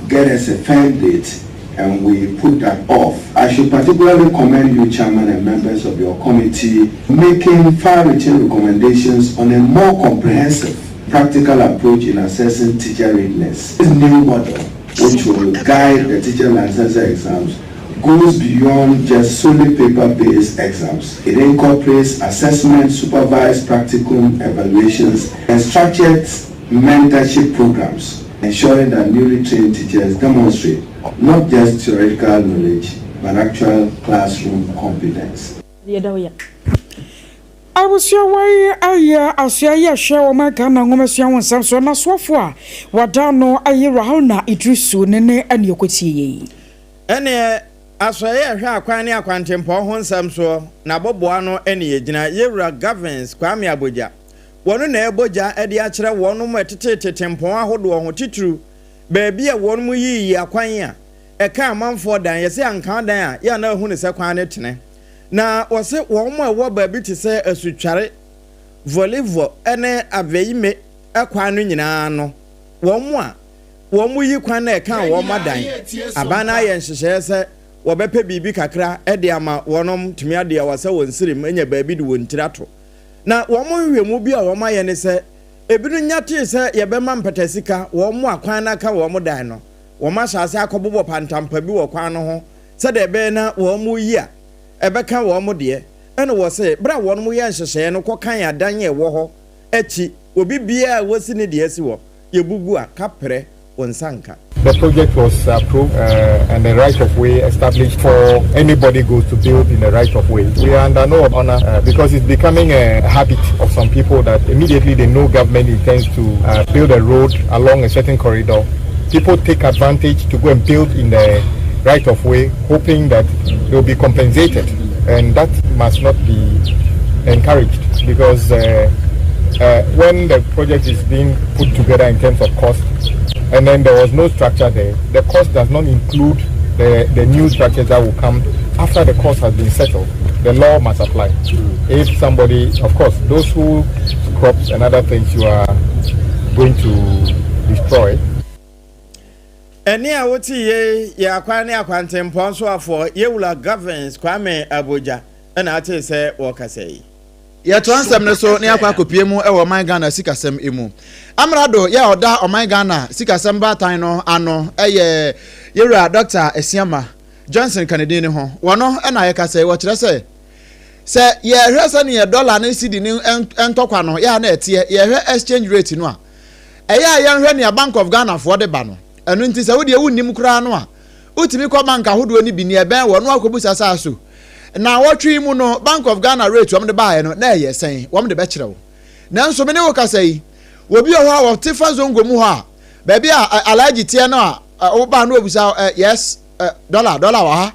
get us a firm date, and we put that off. I should particularly commend you, Chairman, and members of your committee, making far-reaching recommendations on a more comprehensive practical approach in assessing teacher readiness. This new model, which will guide the teacher licensure exams, goes beyond just solely paper-based exams. It incorporates assessment, supervised practicum evaluations, and structured mentorship programs, ensuring that newly trained teachers demonstrate not just theoretical knowledge, but actual classroom competence. I was your way, I share my gun and woman's young Samson as Wafwa. What down no Rahona, it drew soon and you could see. Any aswaye hwa akwane akwantempo ho nsam so na boboano ene yegina yewura governs kwame aboja wono na eboja ede a kire wono mu etete tempo ahodo ho titru baabi a wono mu yiyi akwan a eka amanfo dan yese anka dan a ya na hu ne se kwan ne tene na wose won mu ewo baabi te se asutware volleyball ene aveyime ekwan no nyina no won mu yi kwan na eka wo madan abana ye nhyehyɛ se wobepe bibi kakra ede ama wonom tumi ade a wase wonsirim enya baabi de wontirato na womo hwehwemu bi a womo aye ne se ebinu nyate se yebema mpatasika womo akwan na ka womo dan no womo asase akobobo pantampa bi wo kwan no ho se de be na womo yi a ebeka womo de ene wo se bra wonom ye nhyehyɛ no kokan adan ye wo ho echi obi bia wosi ne de asi wo yebugu a kapre wonsanka. The project was approved and the right of way established for anybody goes to build in the right of way. We are under no honor because it's becoming a habit of some people that immediately they know government intends to build a road along a certain corridor. People take advantage to go and build in the right of way, hoping that they will be compensated, and that must not be encouraged because when the project is being put together in terms of cost, and then there was no structure there, the cost does not include the new structures that will come after the cost has been settled. The law must apply. If somebody, of course, those who crops and other things you are going to destroy. Eni a woti ye akwa ne akwantempo so afọ yewula governs kwame aboja na ate se wo kasei ya to ansem ne so ne akwa kopie mu e wo man Ghana sikasem emu amrado ya oda o man Ghana sikasem batan no ano eye yewura Dr. Esiama Johnson Kennedy ne ho wono na ye kasei wo kire se ye hwese ne dollar ne cedi ne entokwa no ya na etie ye hwe exchange rate no a eya ye hwe ne Bank of Ghana for de ba no enu nti se wo de wunnim kura no a utimi ko bank ahodo ni bi ne ben wo no akobusa saso na wotwi mu no Bank of Ghana rate wom de baaye no na ye sen wom de be kire wo nanso me ne wo kasai obi o ha wo tefa zongo mu ha ba bia alaji tie no a wo ba no obusa yes dollar wa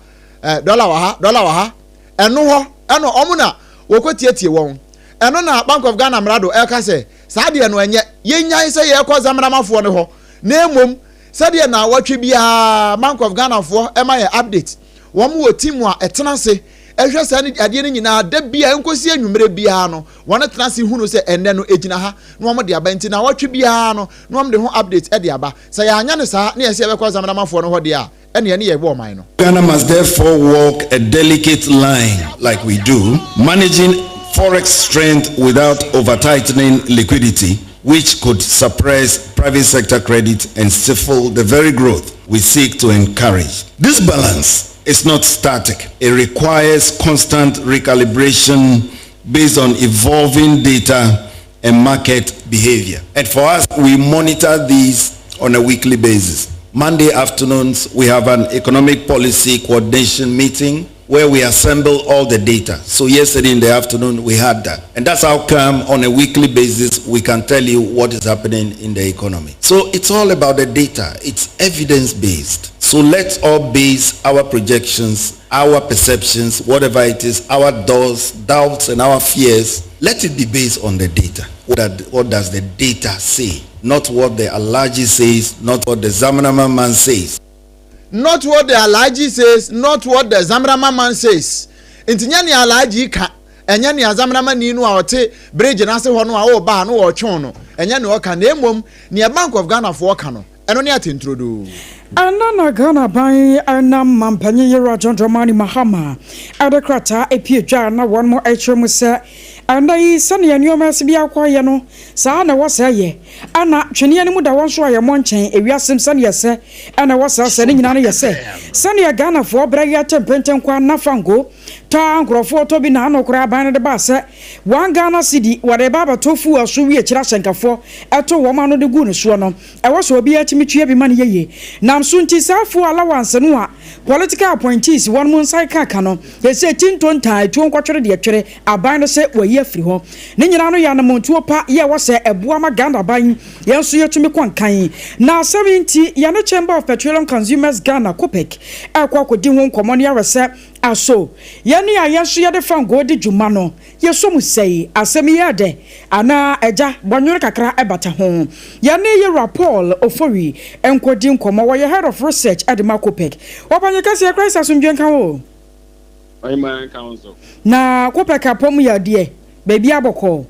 ha enu ho eno omuna wo kwetietie won eno na Bank of Ghana mrado e ka se saa de no enye ye nyan se ye ko zamramafo ne ho na emom sadia na watwe bia Bank of Ghana for ema ye update wom wo team a etenase ehwe sa ne ade ne nyina da bia enkosi anwumere bia no wona tenase hunu se enne no ejina ha no wom de abanti na watwe bia no no wom de ho update e de aba sa ya anya ne sa na ye se be ko zamramafo no ho de a ene ye bo man no. Ghana must therefore walk a delicate line like we do, managing forex strength without over-tightening liquidity, which could suppress private sector credit and stifle the very growth we seek to encourage. This balance is not static. It requires constant recalibration based on evolving data and market behavior. And for us, we monitor these on a weekly basis. Monday afternoons, we have an economic policy coordination meeting where we assemble all the data. So yesterday in the afternoon, we had that. And that's how come on a weekly basis, we can tell you what is happening in the economy. So it's all about the data. It's evidence-based. So let's all base our projections, our perceptions, whatever it is, our doubts and our fears, let it be based on the data. What does the data say? Not what the Alaji says, not what the Zamrama man says. Not what the Alaji says, not what the Zamrama man says. Intinyani Alaji ka enyani Zamrama ni nu awote bridge na se ho no a wo ba no wo twon no enyani o ka na emom ni Bank of Ghana for ka no eno ne ate introdu Anana Ghana by Anam Mampanyi Yera John Dramani Mahama Adekrata epie dwa na won mo ekyeremu se anda yi sane ya nneoma se bia kwa ye no saa na wasa ye ana twene ne mu da won so aye monchen ewiasem sane ya se ana wasa se ne nyina no ye se sane ya Ghana fo bra ya tempenten kwa nafango ta nkrofo to bi na anokora aban de ba se wan Ghana cedi wade baba tofu aso wi akira senkafo eto wo ma no de gu ne so no e wo so obi atimi tue bi ma ne ye nam so nti safo allowance no a political appointees won mun sai ka no ye se tinton tai tuon kwatwere de twere aban no se wayi afiri ho ne nyina no ya na montuo pa ye wo se eboa ma Ghana ban ye nso ye tumi kwankan na 70 ya no Chamber of Petroleum Consumers Ghana COPEC akwakodi ho nkomo ne ya wese aso yani ayeso ye de fango de djuma no ye so mu sei asem ye de ana eja bonwere kakra ebata ho yani ye Rapol Ofori enkodi nkomo wo ye head of research at the COPEC obanye kase Christ asumdwen kan wo oy man kan so na COPEC apom ya de baby aboko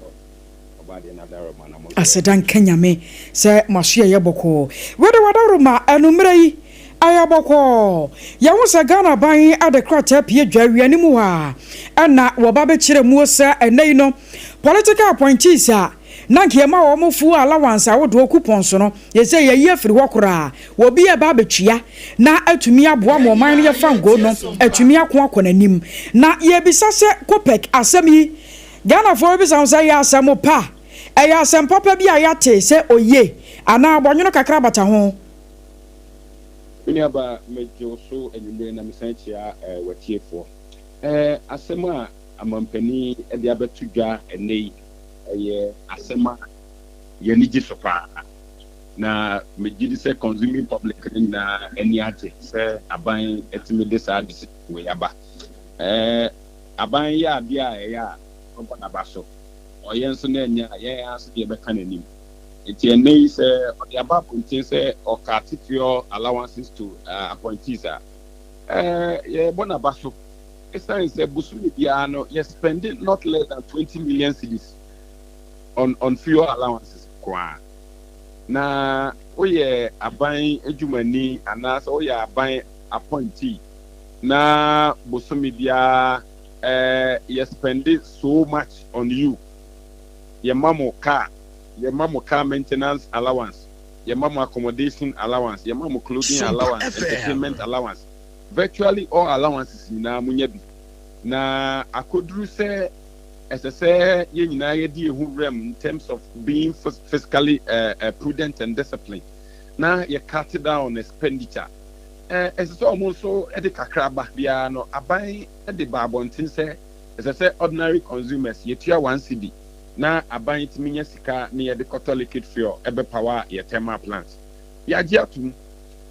asedan kenyame se masua ye boko wede wadaruma anumrei ayaboko ya wusa Ghana ban adekrata pie dwawiani mu ha ana woba be kire mu sa enai no political appointees a na nkema wo mofu allowance awodo coupon so no ye say ye afiri hokora wo bi e ba betua na atumi aboa mo man ye fango no atumi akonanim na ye bisa se COPEC asemi Ghana for bi sam say ya asemo pa eya asem papa bi ayate se oye ana abonyono kakra bata ho Aba mejo so enyumre na mesanchia watiefo asema amampani e de abetudwa enei asema ye niji sopa na megidi se consuming public na eni ate se aban etimede sa disi we yaba aban ya bia ya kompa na baso oyenso na enya ye aso de be kananim It's a nice the above contains or cartifuel allowances to appointees. Yeah, Bonabaso. It's a Busuli Piano, you're spending not less than 20 million cedis on fuel allowances. Now, we are buying a Jumani and as we are buying appointee. Now, Bosumidia, you're spending so much on you. Your mama car. Your mama car maintenance allowance, your mama accommodation allowance, your mama clothing allowance, entertainment allowance. Virtually all allowances in Munyabi. Na akodru say as I say ye na ye di hu rem in terms of being fiscally prudent and disciplined. Na ye cut down on expenditure. As so almost so e de kakraba bia no aban e de babontin say as I say ordinary consumers ye tua 1 cedi. Na aban timinya sika na ye de liquid fuel ebe power ye thermal plant ya giatum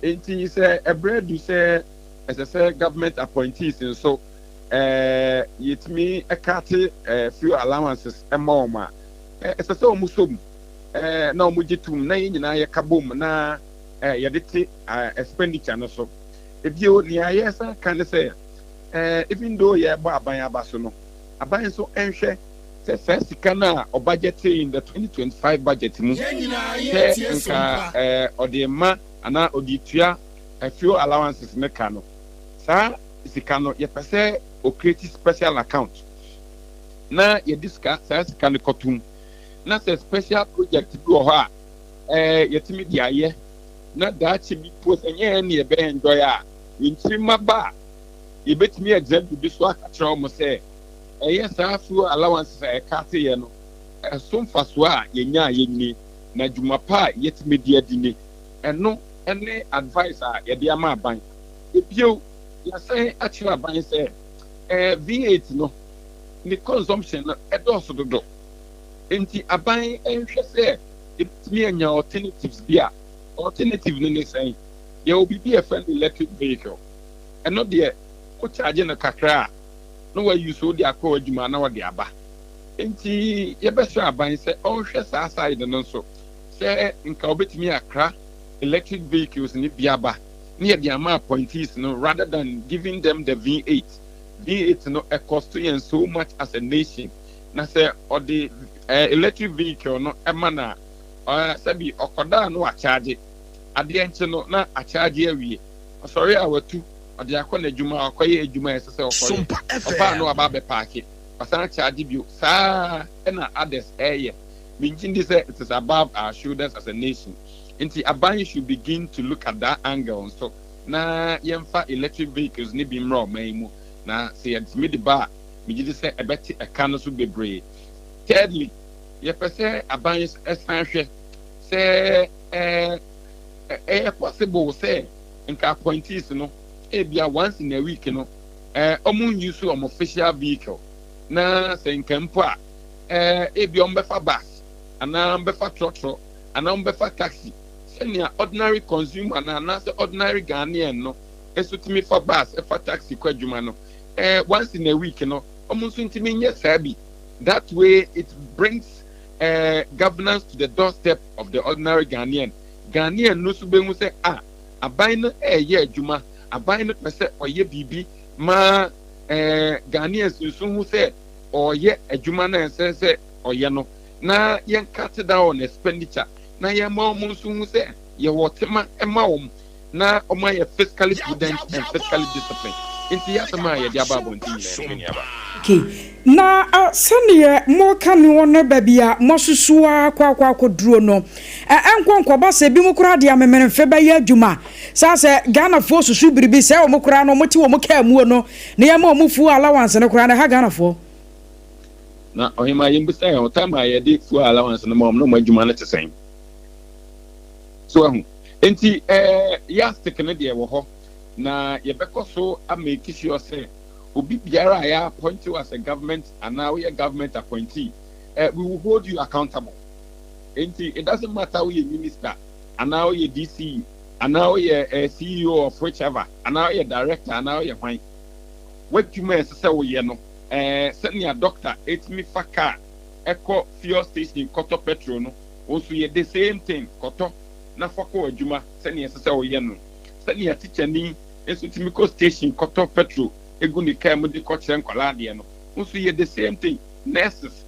enti se ebredu se as I say government appointees and so yetimi ekate fuel allowances emoma as I say omusom na omugitum na nyina ye kabom na ye de te expenditure no so ebio ni ayesa kan say even though ye ba aban abaso no aban so enhwe first Ghana or budget in the 2025 budget or the ma and or the tia a few allowances mekano. Sir, is cano ye pese or create special account. Na ye discuss as can cotum. Na a special project to go ha yetimi dia ye. Na that she be post any be enjoy in trimma ba. You bet me exempt to this work at home say. Yes, I feel allowances a carty, you know. Some faswa, yenya yeni, na jumapa yet media dini, and no any advisor, yadiama bank. If you say, actually, bank say, V8 no, the consumption at also the door. Enti a buying and say, it's me and your alternatives beer, alternative in saying, there will be a friendly electric vehicle, and not the charging a kakra. No way you saw the accord Jumana or the Abba. Enti Yabesha Aban said, oh, she's aside and also say, incorporate me a crack electric vehicles in Biaba near the amount appointees, no, rather than giving them the V8. V8 no a cost to and so much as a nation. Na say or the electric vehicle no a manner or sabi or koda no a charge at the end no na a charge every. Sorry, I were two. Or the Akon Juma or Koye Juma as a Sompa no about the park. Pasana charge you, sir, and others, meaning this it is above our shoulders as a nation. Inti Aban should begin to look at that angle. So, na yemfa electric vehicles ni bimro maimu. Na say it's made the bar, me just say a bet a canoe be brave. Thirdly, ye per se Aban is essential. Say, possible, say, in car appointees, you know, be once in a week, you know, omun use official vehicle. Na say in Kempa, be on befa bus, and now befa trotro, and now befa taxi. Senior ordinary consumer, and now ordinary Ghanaian, no, to me for bus, for taxi, quadrumano, once in a week, you know, almost into me, yes, Abby. That way it brings governance to the doorstep of the ordinary Ghanaian. Ghanaian no sube say abaino ye juma abaino pese oye bibi ma Ghanaians who say oye ejuma na say oye no na yen cut down on expenditure na ye ma who say ye wotema ema na oma ye fiscally prudent and fiscally disciplined inti ya sama ye dia babo nti okay na sene mo kan won babia mo susua kwa duro no enkonko ba se bi mo kura de amemene fe ba ya adwuma sa se Ghana fo susu biribi se o mo kura no mo ti wo mo ka mu no na ye ma o mo fu allowance no kura na ha Ghana fo na ohima yimbu say o time ye de fu allowance no mo no adwuma na tesen so enti ya stick ne de wo ho na ye bekoso ameki sure say Obi biara ya appoint you as a government and now we are government appointee. We will hold you accountable. It doesn't matter who you minister, and now you're DC, and now you're a CEO of whichever, and now you're director, and now you're fine. What you may say, you know, send me a doctor, 8 me for car, echo fuel station, Koto petrol, no, also you're the same thing, Koto, na fako juma, send me a say, you know, send me a teacher, Timiko station, Koto petrol. Eguni kemu di kochen koladi no nso ye the same thing nurses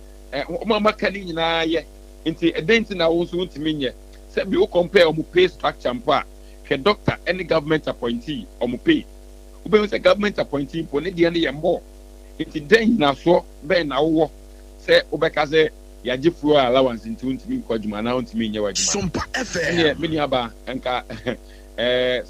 mama kani nyina ye nti edenti na wo nso ntimi nye se bi wo compare omu pay structure mpa ke doctor any government appointee omu pay ube say government appointee po ne de ne ye mbo nti den na so be na wo se obeka se ya gifu allowance nti ntimi kwajuma na ntimi nye wajuma Sompa FM ne mini aba enka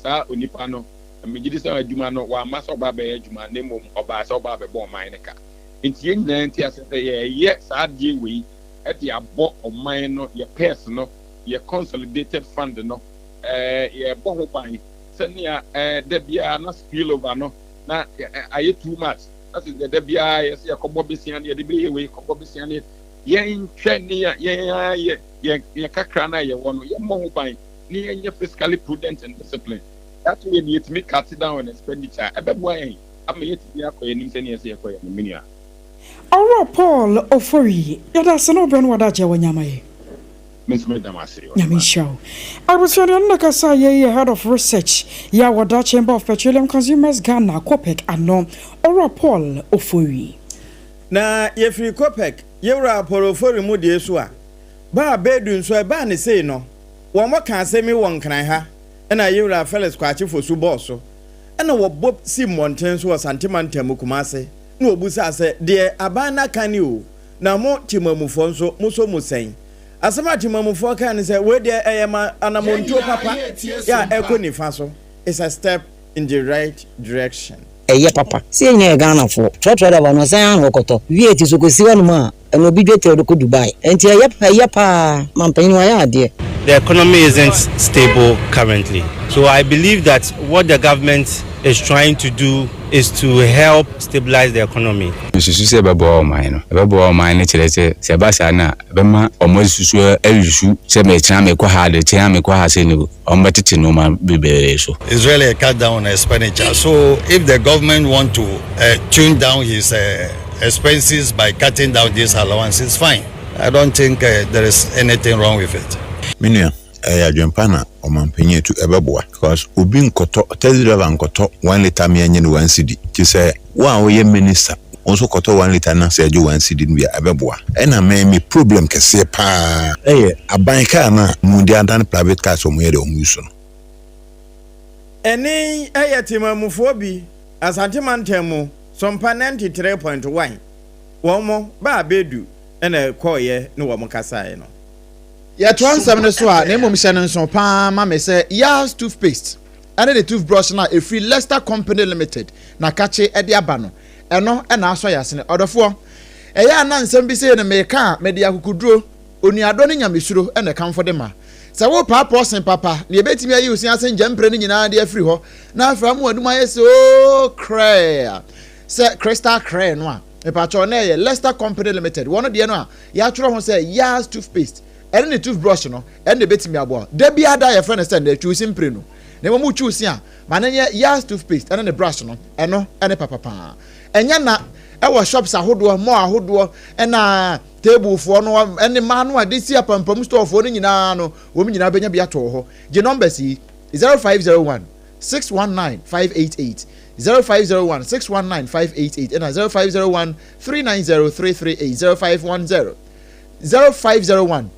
sa onipa no megidi sa adwuma no wa maso ba be adwuma ne mom oba sa oba be bo man ne ka enti yen na enti asese ye sa die we e de abo oman no ye pers no ye consolidated fund no ye bo ho ban se ne de bia na spill over no na aye too much that is the bia ye se yakobo besian ye de be we yakobo besian ye ntwe ne ye kakra na ye wo no ye mo ho ban ni ye fiscally prudent and disciplined. That way, you need to cut it down on expenditure. Everybody, I'm yet to be a coin in 10 years. Ora Paul Ofori, yada sano ben wada jewa nyamaye. Miss Medamasi. Nyami show. I was on Nakasa, head of research, ya wada Chamber of Petroleum Consumers Ghana, Kopek, and no. Ora Paul Ofori. Na ye free Kopek, yewra Paul Ofori mudi eswa. Ba bedun so ba ne say no. One more can say me one can I ha. And I hear fellas quachi for Suboso. And I Bob see Montans was Antimantem Kumase. No Busa said, dear Abana can you? Now more Timomufonso, Muso Musain. As a Matimamufoka and say, where there I am Anamonto Papa. Yeah, Econi Faso. It's a step in the right direction. Eye papa si enye Ghana for trotro da no san hokoto wie ti so kosi wanu ma eno bi dwete do ko Dubai enti eye pa mampanyi wa ya ade. The economy isn't stable currently, so I believe that what the government is trying to do is to help stabilize the economy. Susu bebo mine chelese se basa na bema omo susu elusu se me chana me kwa hade chana me kwa hase ni omo tete no ma bibere so. It's really a cut down on expenditure. So if the government want to tune down his expenses by cutting down these allowances, fine. I don't think there is anything wrong with it. Minia adwempana omampenye tu ebeboa because obi nkoto taxi driver nkoto 1 liter me anye no 1 cedi ti say wa wo ye minister onso koto 1 liter na say ajo 1 cedi no ya ebeboa na me problem kese pa aban ka na mundi andan private cars o mu ye de o mu so no eni timamufobi asantemantem Sompa 93.1 wɔn ba bedu ɛna kɔɔyɛ ne wɔn kasaeɛ no yɛto ansɛm no so a na mmom hyɛ no nso paa ma me sɛ Yas toothpaste ɛne the toothbrush na ɛfiri Leicester Company Limited na kakye ɛde aba no ɛno ɛna asɔ yɛasene ɔdɔfoɔ ɛyɛ ana nsɛm bi sɛ ne meka a mede akukuduro oniadɔ ne nyamesuro ɛna kamfo de ma sɛ wo paapo sen papa ne yɛbɛtumi ayi osia sen gyempre ne nyinaa de afiri hɔ na afra mu adum ayɛ sɛ o cray sɛ crystal cray no a mepacho na yɛ Leicester Company Limited wɔn deɛ no a yɛatwerɛ ho sɛ Yas toothpaste ɛne ne toothbrush no ɛne bɛtumi aboa da bi ada yɛ fɛ ne sɛ ne twusi mpre no na mo twusi a ma ne yɛ Yas toothpaste ɛne ne brush no ɛno ɛne papa ɛnya na ɛwɔ shops ahodoɔ mo ahodoɔ ɛna table for no ɛne ma no a de si apampam store for no nyinaa no wo mi nyinaa benya bia to hɔ gye numbers yi 0501 619 588 0501 619 588 and 0501 390 338 0510 0501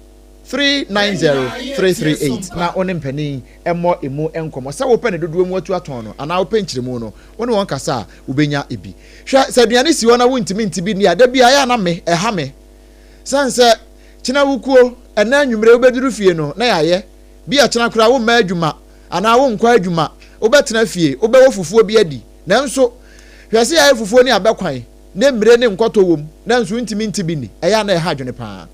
390 338 na one mpani emo emu enkomo sa wo pene dodo mu atu aton no ana wo penkyeremu no woni won kasa ubenya ebi hwa saduane si wona wo ntimi ntibi ni ada bia ya na me eha me sanse kina wukuo ena anwumre wo beduru fie no na yaye bia kina kura wo ma adwuma ana wo nkwa adwuma wo betena fie wo be wo fufuo bi adi nanso hwase ya fufuo ni abekwan na mire ne nkoto wom nanso ntimi ntibi ni eya na eha adwene pa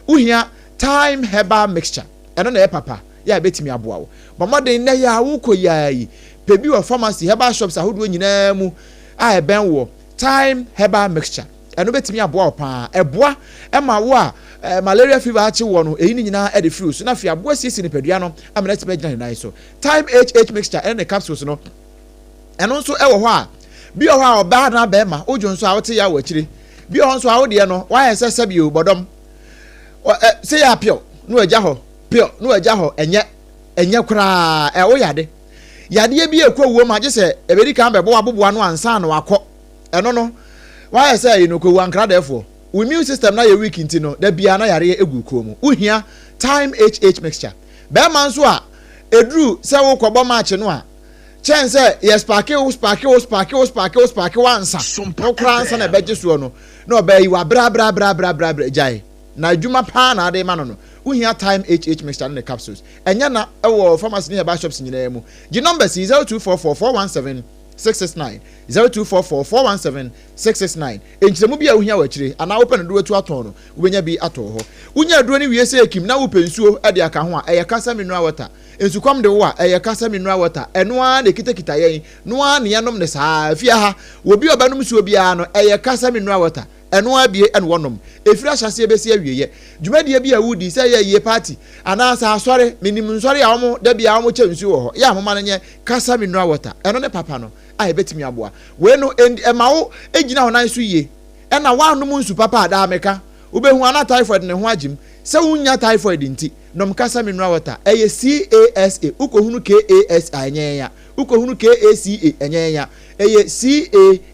uhia time herbal mixture eno na papa ya betimi aboa wo bomoden na ya wo koyai pebi wo pharmacy herbal shops ahodo nyina mu a eben wo time herbal mixture eno betimi aboa wo pa eboa ema wo a malaria fever achi wo no eyi nyina e de free so na fi aboa sisi ne padua no amena tipe gina nan so time HH mixture eno the capsules no eno nso e wo ho a bi wo ho a oba na ba ma ojo nso a wo te ya wo akire bi wo nso a wo de no wa yesese bi o bodom say ya pio no agya ho pio no agya ho enye kura wo yade bi ekwo ma je se ebedi kan bebo aboboa no ansa na wakọ eno no why say you no ko ankra defo immune system na ye weak nti no da bia na yare egu ko mu uhia time HH mixture be man so a edru se wo kọbọ match no a chen say yes spark wansa no kra ansa na beje so no no be yi wa bra jai na adwuma pa na ade ma no uhia time HH mixture in the capsules enya na ewo pharmacy ne herbal shops nyina mu gi number 0244417669 0244417669 enchiremu bia uhia wachire ana open do atu aton no ubenya bi ato ho unya duro ni wiese ekim na wo pensuo ade aka ho a eye kasa mineral water ensukwam de wo a eye kasa mineral water eno a na kitakita yen no a ne yanom ne saa fia ha obi obanum suo bia no eye kasa mineral water eno abie en wonom efiri ahyase ebesi awieye dwumadie bia wudi say ye party ana sa asore minim nsore ya omo da bia omo kyensu wo ho ya homa no nye kasa mineral water eno ne papa no a ebetimi aboa we no emawo egina ho nan so yie ena wanum nsu papa ada ameka ubehu ana typhoid ne ho agim se wunya typhoid nti nom kasa mineral water eye CASA ukohunu KASA anyenya ukohunu KACA anyenya eye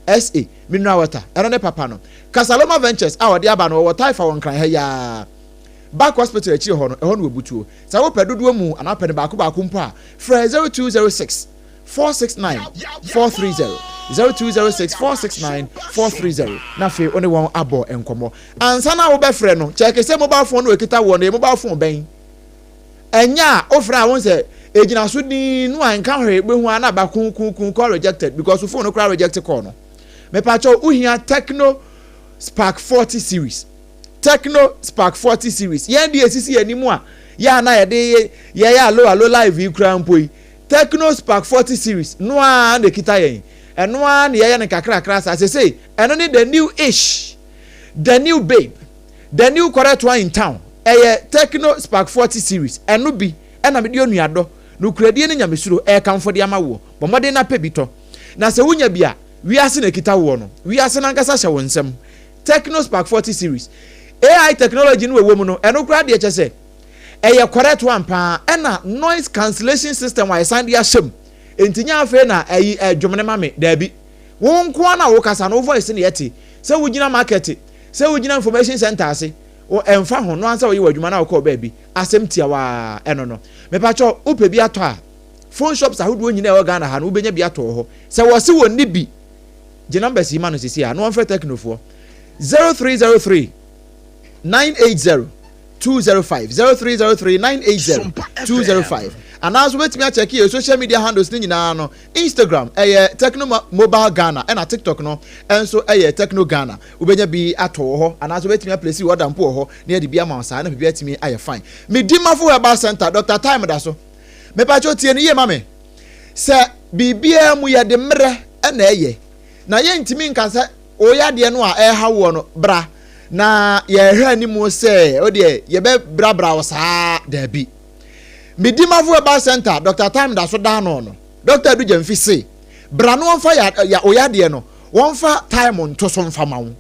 CASA mineral water eno ne papa no Kasaloma Ventures awade aba no wo typhoid won kran ha ya back hospital echi ho no obutuo sa wo pedodo mu anapene baako mpo a fra 0206 469 430 0206 469 430 na fe one won abo enkomo ansa na wo be frɛ no check say mobile phone no ekita wo no mobile phone ben enya o fra won say ejina so din no anka hwe be hu ana ba kun call rejected because phone no call rejected call no me pa cho uhia Techno Spark 40 series Techno Spark 40 series yen di esisi animu a ya na ye de ye ya low live ikura mpoi Techno Spark 40 series no a de kita yen eno a ne ye ne kakra sa say eno ne the new ish the new babe the new correct one in town Techno Spark 40 series eno bi ena me de onuado no kuradie ne nyamesuro kamfo de amawo bomode na pebito na se wunya bia wiase na kita wo no wiase na nkasa hye wonsem Techno Spark 40 series AI technology no we mu no eno kura de eche se correct one pa ena noise cancellation system wa isan dia shem entinya afa na dwomne mame da bi won ko na wo kasa no voice ne yeti se wugina market se wugina information center ase o emfa ho no ansa wo yi wadwuma na wo ko ba bi asem tia wa eno no me pa cho upe bi ato a phone shops ahodo nyina e wo Ghana ha no ubenya bi ato ho se wo se woni bi je numbers yi ma no sisi a no on fe Techno fo 0303 980 205 0303 980 205. And as we check your social media handles ni no Instagram Techno Mobile Ghana and TikTok no and so Techno Ghana ubenya bi ato ho and as we place order mpo ho na de bia ma sa na bia timi aye fine me di mafo herbal center Dr. Time da so me pa cho tie ni ye ma me se bibia mu ye de mre na eye na ye ntimi nkasa o ya de no a ha wo no bra na ye hwa ni mu se o de ye be bra bra wo sa da bi Midimavo Herbal Center, Dr. Time da so da no. Dr. Du Jemfi say, bra no fa ya oyade no. Won fa time on to so mfa ma wo.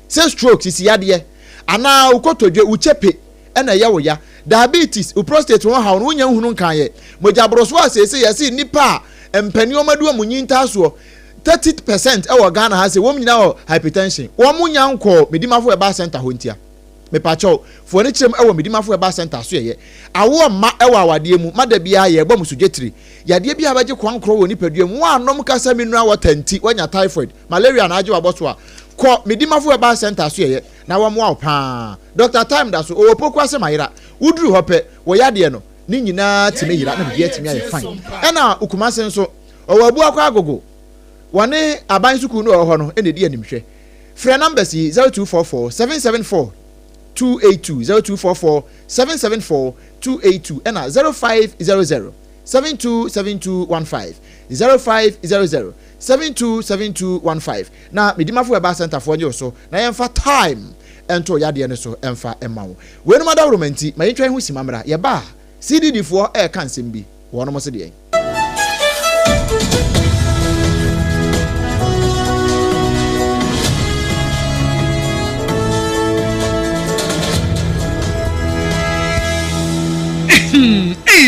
Say stroke sisi yade ana ukotodwe uchepe na ye wo ya. Diabetes, prostate won ha no nya hunu kan ye. Mojabroso asese yesi nipa empani omadu amunyinta so 30% e wo Ghana ha se wom nyina wo hypertension. Wo munya nko Midimavo Herbal Center ho ntia. Me pacho for ne chem ewo Midimafo Herbal Center so ye awo ma ewo awade mu mada bia ye bom sujetiri yade bia baje kwankro wo nipadua mu anom kasa menua watanti wanya typhoid malaria na age waboso a ko Midimafo Herbal Center so ye na wo mo pa Dr. Time da so o poku ase mayira uduru hope wo yade no ni nyina time yira na bia time aye fine na ukumase nso o wabu akwa agogo wane aban suku no ho no ene di animhwe free numbers 0244 774 282 0244 774 282 and 0500 727215 0500 727215 na Midimafo Herbal Center for you so na yemfa time ento yade ne so emfa emawo we no mada romanti ma yetwa hu simamra ye ba CDD for kan sembi wono mo se de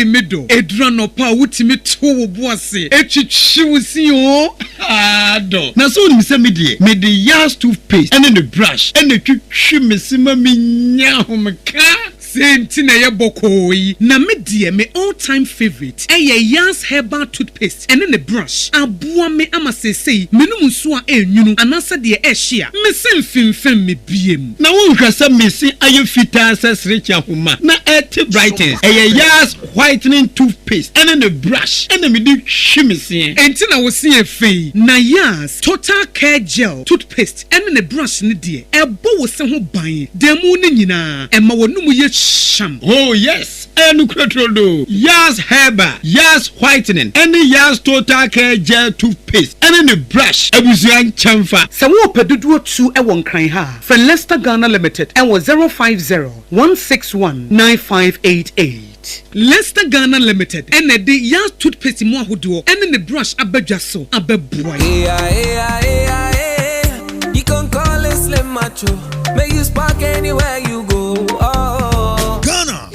Medo edrano pa wutimi to wo boase etwitwiwusi o ado na so ni se mede yas toothpaste and the brush and etwitwi mesima menya homka senti na ye bokoyi na medie me all time favorite yas herbal toothpaste and the brush aboa me amasesei menum nso a enwunu anasa de ehia mesen finfem me biem na wo hwasa mesi aye fita sesrecha homa na et brightens yas whitening toothpaste and the brush and me di hwimese enti na wo se afei na yas total care gel toothpaste and the brush ne de ebo wo se ho ban demu ne nyina ema wonum ye sham. Oh yes, and Crotrodo, Yas Herbal, Yas Whitening, and the Yas Total Care Gel Toothpaste, and the brush, Abuzian Chamfa. Sawo Pedudu 2 Ewon Kran ha. For Leicester Ghana Limited, and was 050-161-9588. Leicester Ghana Limited, and the Yas Toothpaste mo ahodo, and the brush abedwaso, abeboy. You can call it Slim Macho, make you spark anywhere you go.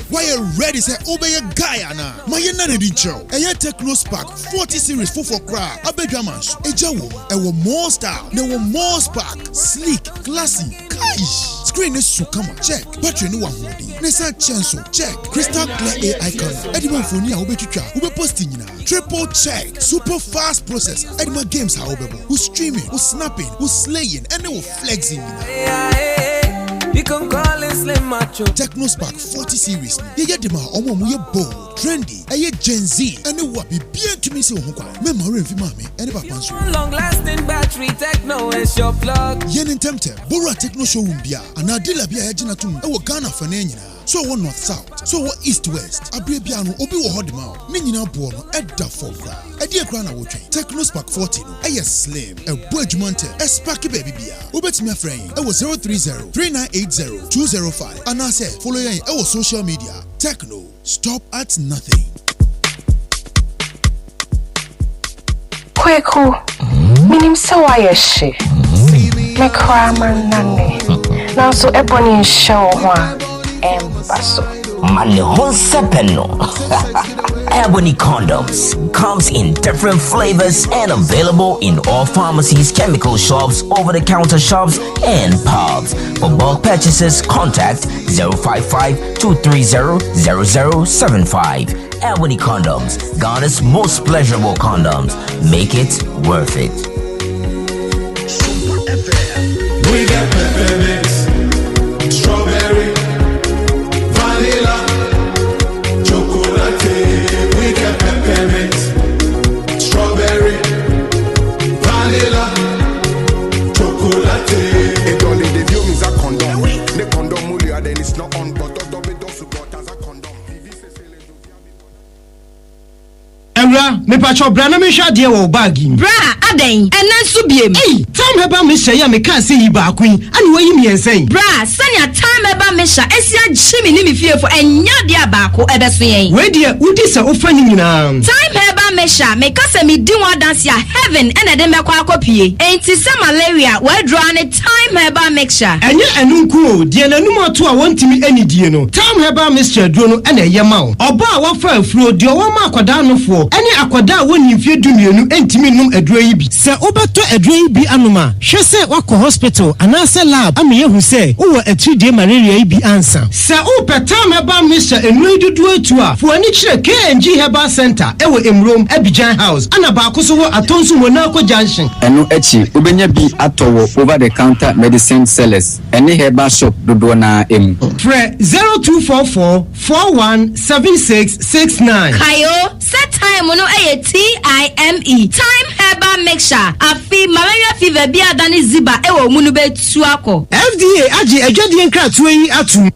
Why you ready say obey a Guyana? My yanadi show. A Techno Spark 40 series for cry. Abedramas. A jawo. A more style. There were more spark. Sleek, classy. Kaish. Screen is so come on. Check. Battery no one holding. Nessa chancel. Check. Crystal clear AI camera. Edima Fonia Ube Chucha. Ube posting na. Triple check. Super fast processor. Edima games however. Who's streaming, who's snapping, who's slaying, and they were flexing. You can call it Slim Macho. Techno Spark 40 series. You get them out. Omo bold, trendy. Aye Gen Z. And they will be bien to me so hokwa. Memory of mommy. And if I pass long lasting battery. Techno is your plug. Yen in Temtem. Bora Techno showroom bia. And Adila bia ejinatum. Ewo Ghana fanenina. So one north south. So what east west. Abre biano obi wo hod mouth. Ninyina buono. Edda fobra. Edi ekrana wo train. Techno Spark 40 no. Aye slim. E boejumante. E sparky baby bia. Ubet me friend. Ewo 030 3980 205. And I say follow yen ewo social media. Techno. Stop at nothing. Kweku. Minim sawa she. Me kraman nane. Now so ebony show one. Embasso. Malihon Sepeno. Ebony condoms comes in different flavors and available in all pharmacies, chemical shops, over-the-counter shops, and pubs. For bulk purchases, contact 055-230-0075. Ebony condoms, Ghana's most pleasurable condoms. Make it worth it. We got then it's not on. But as a condom. Ewra, me pacho bra na me hwa de wo bag yi. Bra, adan, ena nso biem. Time heba me hye ya me kan se yi ba kwin. Ani wo yi me ensen. Bra, sanya time heba me hya esia gyimi ni me fiefo enya de abako ebeso yen. We de udi se ofa ni nyina. Time heba me hya me kase me di wa dance ya heaven ena de mekwa akopie. Enti se malaria we draw ne time heba mixture. Enye enunku o, de nanum ato a wontimi anidie no. Time heba mixture duro no ena ye ma wo. Oba a wafa afuro de wo ma akoda nofo. Any akwada woni mfie dumienu entimi num aduro yi bi se obeto aduro yi bi anoma hwe se wako hospital anase lab ame yehu se wo atridie malaria yi bi ansa se upeta meba misha enu dudu atu a fo ani kire KNG Herbal Center ewo Emrom Abidjan House ana ba akoso wo atonso Monaco Junction enu echi obenya bi atowo over the counter medicine sellers any herbal shop dodo na emu Fre 0244 417669 Kayo set time no TIME time herbal mixture afi malaria fever bi adani ziba ewo munu betu akọ FDA agi adwade nkratoa yi atum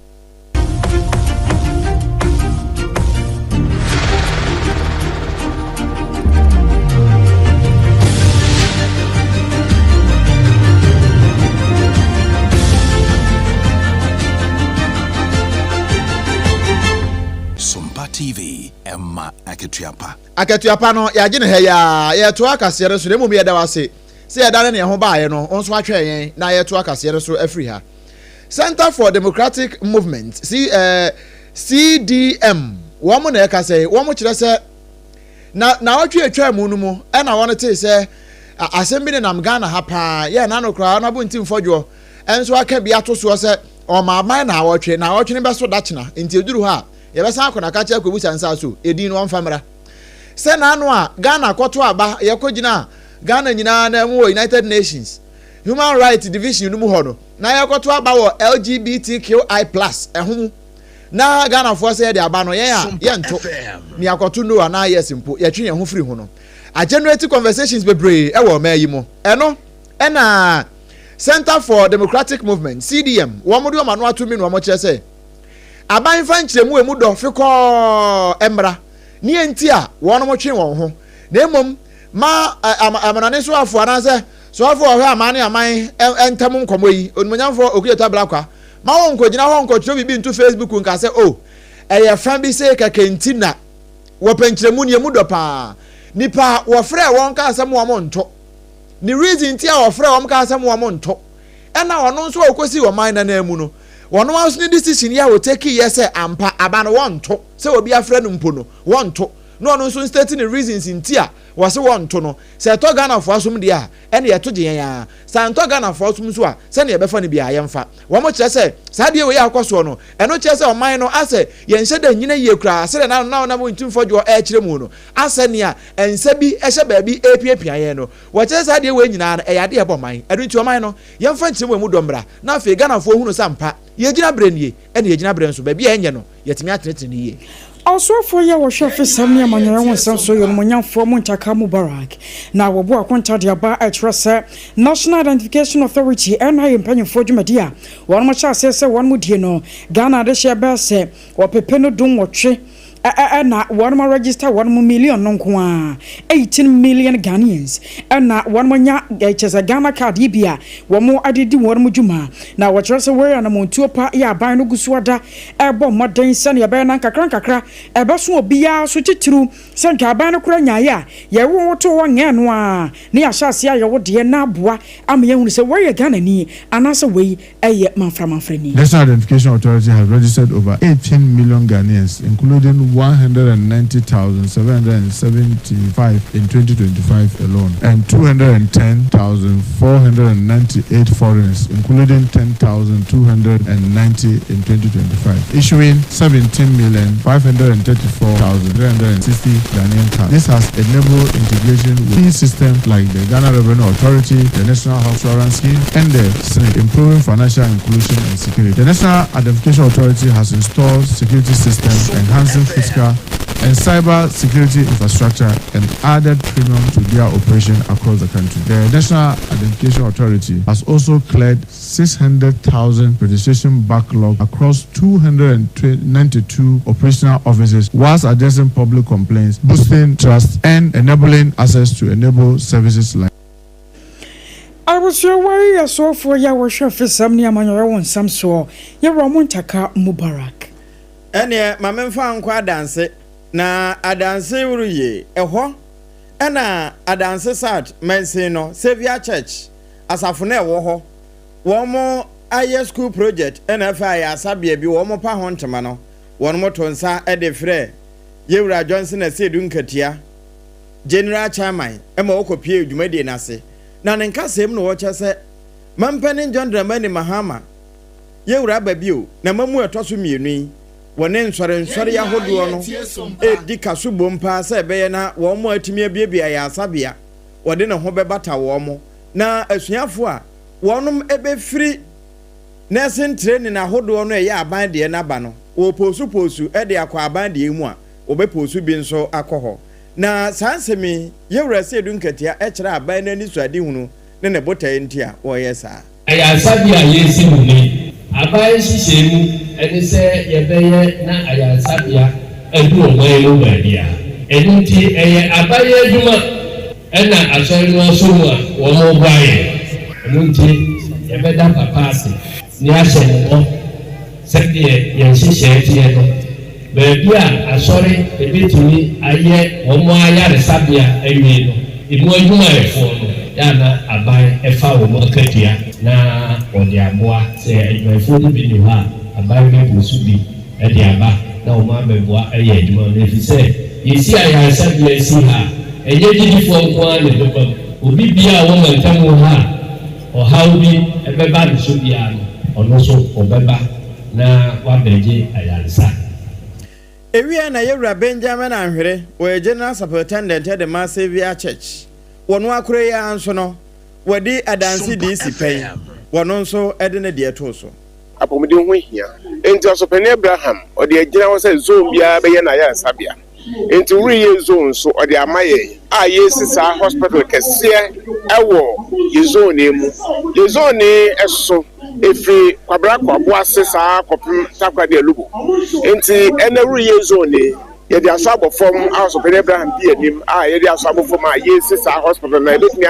Sompa TV Emma Aketuapa. Aketuapa no ya gine he ya to akasere so demo bi da wase. Se ya dane ne ho baaye no onso atwe yen na ya to akasere so afri ha. Center for Democratic Movement CDM wo mo na ekase wo mo kire se na watwe atwa mu no mu e na won te se asem ne nam Ghana ha pa ye na no kra na bo ntim fodwo enso aka bi ato so se o ma man na watwe ne be so dachina nti eduru ha ye be san akona ka che akwabu sansa so edin no famra se na anu a Ghana kwoto aba ye kogina Ghana nyina na mu United Nations Human Rights Division no mu ho no na ye kwoto aba wo LGBTQI+ ehum na Ghana fo se de aba no ye nto ni akwoto no na ye simple ye twen ye ho free ho no a generate conversations bebre e wo ma yi mo eno na Center for Democratic Movement CDM wo mo de o ma no atumi no mo kire se aban fa nkyeremu emu do fikọ emra ni enti a won mo twen won ho na emom ma amanane so afo anase so afo ho amane aman entam nkomo yi onumanyamfo okuyeta blakwa ma won kogina ho nkotro bibi ntu Facebook nka se eye fan bi se kakenti na wo pankyeremu ni emu do pa nipa wo frɛ won ka asem wo mo nto ni reason ti a wo frɛ won ka asem wo mo nto ɛna wono nso okosi wo man na emu no wono was ni decision ya wo take yes ampa aba no wonto se obi afrɛ no mpo no wonto no ono nso state ni reasons ntia wo se wonto no se to Ghana fo asum dia ɛna ye to gyen ya san to Ghana fo asum so a se ne ye befa ne bia ye mfa wo mo kyerɛ se sa de we ya akoso no ɛno kyerɛ se o man no ase ye nhyɛ da nyina ye kura se na mo ntim fo jo kyerɛ mu no ase ne a ensa bi ɛhyɛ ba bi epiapia ye no wo kyerɛ sa de we nyina no ɛyade ye bɔ man ɛno nti o man no ye mfa nkyerɛ mu dɔmbra na afi Ghana fo hunu sampa ye gina brenie ɛna ye gina brenie so ba bia enye no yetimi atenetene ye also for ya washo fi samia manyara won so yo monyamfo muntaka Mubarak na wobo akonta de aba atrese National Identification Authority NI mpanyefo dwumadia won mo cha se won mu die no Ghana de hye be se wo pepe no dum wotwe na one more register 1 million no kwa 18 million Ghanaians na one more nya chesa Ghana card yibia wo mo adedi one mo dwuma na wo kyerɛ sɛ where na mo ntuo pa ya ban no gusuada ebo moden sɛ ne be na kakra ebe so obia so titiru sɛ nka ban no kora nyae a ye wo to wo nge no a ne ya hyase ya wo de na aboa am ye hunu sɛ where Ghana ni anase we eye manfra ni. National Identification Authority has registered over 18 million Ghanaians, including 190,775 in 2025 alone, and 210,498 foreigners, including 10,290 in 2025, issuing 17,534,360 Ghanaian cards. This has enabled integration with key systems like the Ghana Revenue Authority, the National Health Insurance Scheme, and the SNIP, improving financial inclusion and security. The National Identification Authority has installed security systems, enhancing fiscal and cyber security infrastructure and added premium to their operation across the country. The National Identification Authority has also cleared 600,000 registration backlog across 292 operational offices whilst addressing public complaints, boosting trust, and enabling access to enable services like I was your worry so for your worship for some near my own some so your Ramontaka Mubarak. Ene mamemfa nkwa dance na adanse wuruye eho ena adanse sat mense no Savior Church asafo na ewo ho womo aye school project ena fa ya asabia bi womo pa ho ntema no wono to nsa e de frɛ Yewura Johnson Asedu Nkatia General Chairman ema okopie dwumadi na se na nkasem no wo kyese mampani John Dramani Mahama Yewura babio na mamu etoso mienu wone nsɔre yahodo no di kaso bompa sɛ bɛyɛ na wɔn mo atimi abiebia ya asabea wɔde ne ho bɛbata wɔn mo na asuafo a wɔnom ebefiri nursing training ahodo no ɛyɛ aban de na ba no wo posu de akɔ aban de mu a wɔbɛposu bi nso akɔ hɔ na sansemi Yewura Asedu Nkatia ɛkyerɛ aban na ni suade hunu ne ne botae ntia wɔyɛ saa ɛyɛ asabea yɛsi mu ne aban hyehyɛ mu ɛne sɛ yɛbɛyɛ na ayansabea adu ɔman no baabia ɛno nti ɛyɛ abayɛ adwuma ɛna asɔre no aso mu a wɔn baeɛ ɛno nti yɛbɛda papa ase ne ahyɛ ne hɔ sɛdeɛ yɛn hyehyɛ teɛ no baabi a asɔre ebɛtumi ayɛ wɔn ayaresabea awie no emu adwumayɛfoɔ no yana aban ɛfa wɔn akatua na wɔde aboa sɛ adwumayɛfoɔ no bi ne hɔ a aban bɛbɔ so bi ɛde aba na wɔn abɛboa ɛyɛ adwuma no efi sɛ yɛsi ayaresabea si ha ɛnyɛ gyidifoɔ nko ara na ɛbɛba mu obi bia a wɔn ntam wɔ ha ɔhaw bi ɛbɛba ne so bia no ɔno nso ɔbɛba na wabɛgye ayaresa. Ewia na Yewura Benjamin Anhwere wɔ General Superintendent of the Savior Church wɔno akore ya nso no wɔde adansi DC pɛn wɔno nso ɛde ne deɛ to so apɔmuden ho hia enti Ɔsɔpɛni Abraham ɔde agyina hɔ sɛ zone biara bɛyɛ na yɛ sabia enti wuriye zone so ɔde amaye a yɛsi saa hospital kɛseɛ ɛwɔ yɛ zone mu yɛ zone ɛso efiri kwabra kwabo ase saa kɔpem takwade alugo enti ɛna wuriye zone yɛde aso abɔfam a Ɔsɔpɛni Abraham di anim a yɛde aso abɔfam a yɛsi saa hospital na ebetumi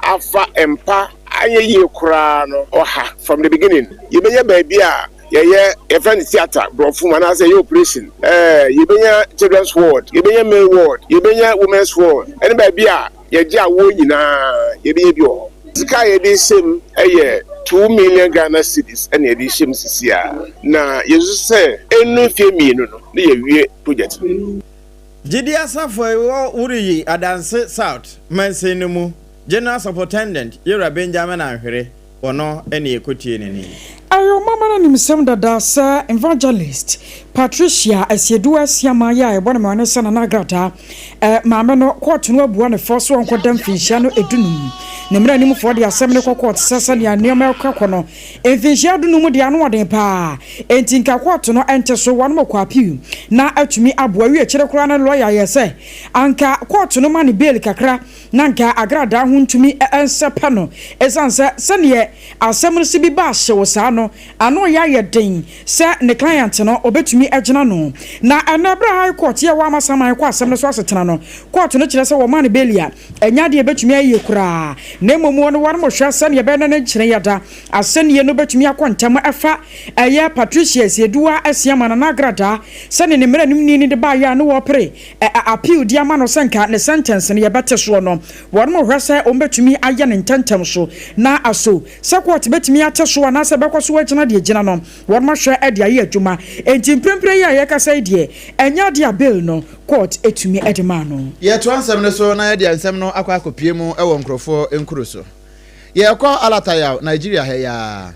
afa empa anye ye kura no ɔha from the beginning yɛbɛyɛ baabi a yɛfɛ theater brɔfo mu anaasɛ yɛ operation yɛbɛnya children's ward yɛbɛnya male ward yɛbɛnya women's ward ɛne baabi a yɛgye awo nyinaa yɛbɛyɛ bi wɔ hɔ sika yɛde hyɛm ɛyɛ 2 million Ghana cedis ɛna yɛde hyɛm sisi a na yɛsu sɛ ɛnu fie mienu no ne yɛwie project Gidi Asafo ɛwɔ Wuriyi Adanse South manse no mu General Superintendent Yewura Benjamin Anhwere ono ene ekotie neni ayo mama na nimsem dada sa evangelist Patricia Asiedu Asiama ya ebona me one sana na grata maame no court no abuo ne force won kodam finhia no edunum ne mra nim fo de asem ne court sasa ne anema kwakọ no finhia dunum de ano oden pa enti nka court no ente so won mo kwapiu na atumi aboa wi akire kura na lawyer ye se anka court no ma ne bail kakra na nka agrada ho ntumi ensepa no esanse se ne asem no sibi ba hye wo sa no ano ya ye den se ne client no obetumi agina no na anabra high court ye wa masama high court asem no so asetena no court no kire se wo ma ne belia enya de betumi aye kura na momu no war mo hwa se ne be na nkire yada asene no betumi akontam efa eye Patricia Sedua Asiama na nagrada se ne mera nim ni de ba ya no wo pre appeal dia ma no senka ne sentence ne ye bete so no war mo hwa se o betumi aye ne ntentem so na aso se court betumi ate so na se bekoso agina de agina no war mo hwa e de aye adwuma enti prempre ya ye kasa de enya de bill no court etumi edema no ye to ansem ne so na ye de ansem no akwa akopie mu e wo nkrofo enkuro so ye ko alataya Nigeria he ya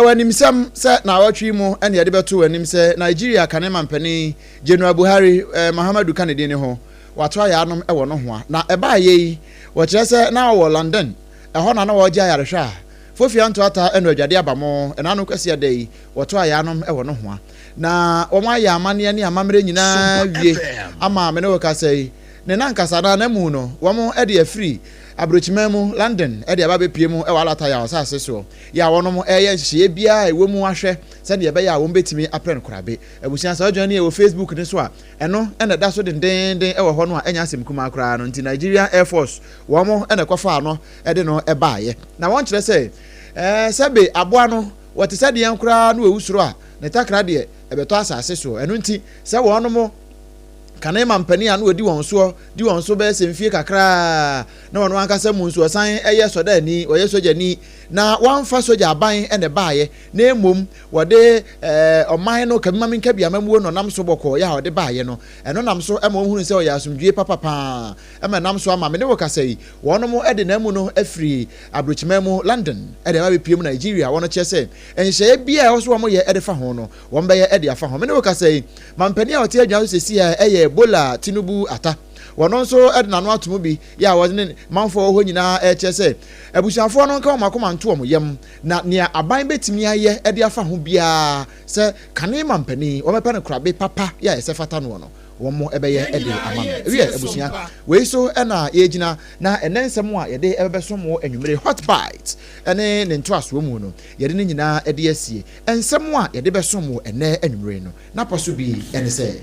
wanimsam se na watwi mu ene ye de beto wanim se Nigeria kanema mpani General Buhari Muhammadu Kanedi ne ho wato ayanom e wo no ho na e ba ye wo kire se na wo London e ho na wo gya yarehwa fofia nto ata eno adwade abamo enano kwase adai woto ayanom ewo no ho na omo aya amane ne amamre nyina wie ama me ne wokasai ne nankasa na mu no womo e de afri abrochimemu London e de aba bepie mu e wala ta ya osase so ya wonom eye hye bia e womu ahwe se de be ya won betimi apre nkorabe abusia sa odwan ne e Facebook ne so a eno ena da so denden e wo ho no a enya asem kuma akra no nti Nigeria Air Force womo ena kwafa no e de no e baaye na won kire se sebe aboa no wote se de yankra no ewusuro a ne takra de e beto asase so eno nti se wonom kana mampani anu odi won so be se mfie kakra na wono ankasa mu nso san eye soda ni oye soja ni na wanfa soja aban ene baaye na emom wode oman no kamama nka bia mamuo no nam so boko ya wode baaye no eno nam so ema ohunu se oya asumdue papa ema nam so ama me ne wokasai wono mo ede na mu no afri abrochimemu London ede ma be piem Nigeria wono chese enhye bia e so wo ye ede fa ho no won be ye ede afa ho me ne wokasai mampani a wote adwa so sesi a eye Bola Tinubu ata wono nso edna no atomo bi ya wone manfo ho nyina chese abusuafo no nka makoma nto mo yem na nea aban betimi aye ede afa ho bia se kane mampani wo mepa ne kurabe papa ya ese fata no no womo ebeye ede amam wi abusua we so na yegina na enensem a yede ebebesomo anwumere hot bite ene ne nto aso mu no yede ne nyina ede asie ensem a yede besomo ene anwumere no na poso bi ene se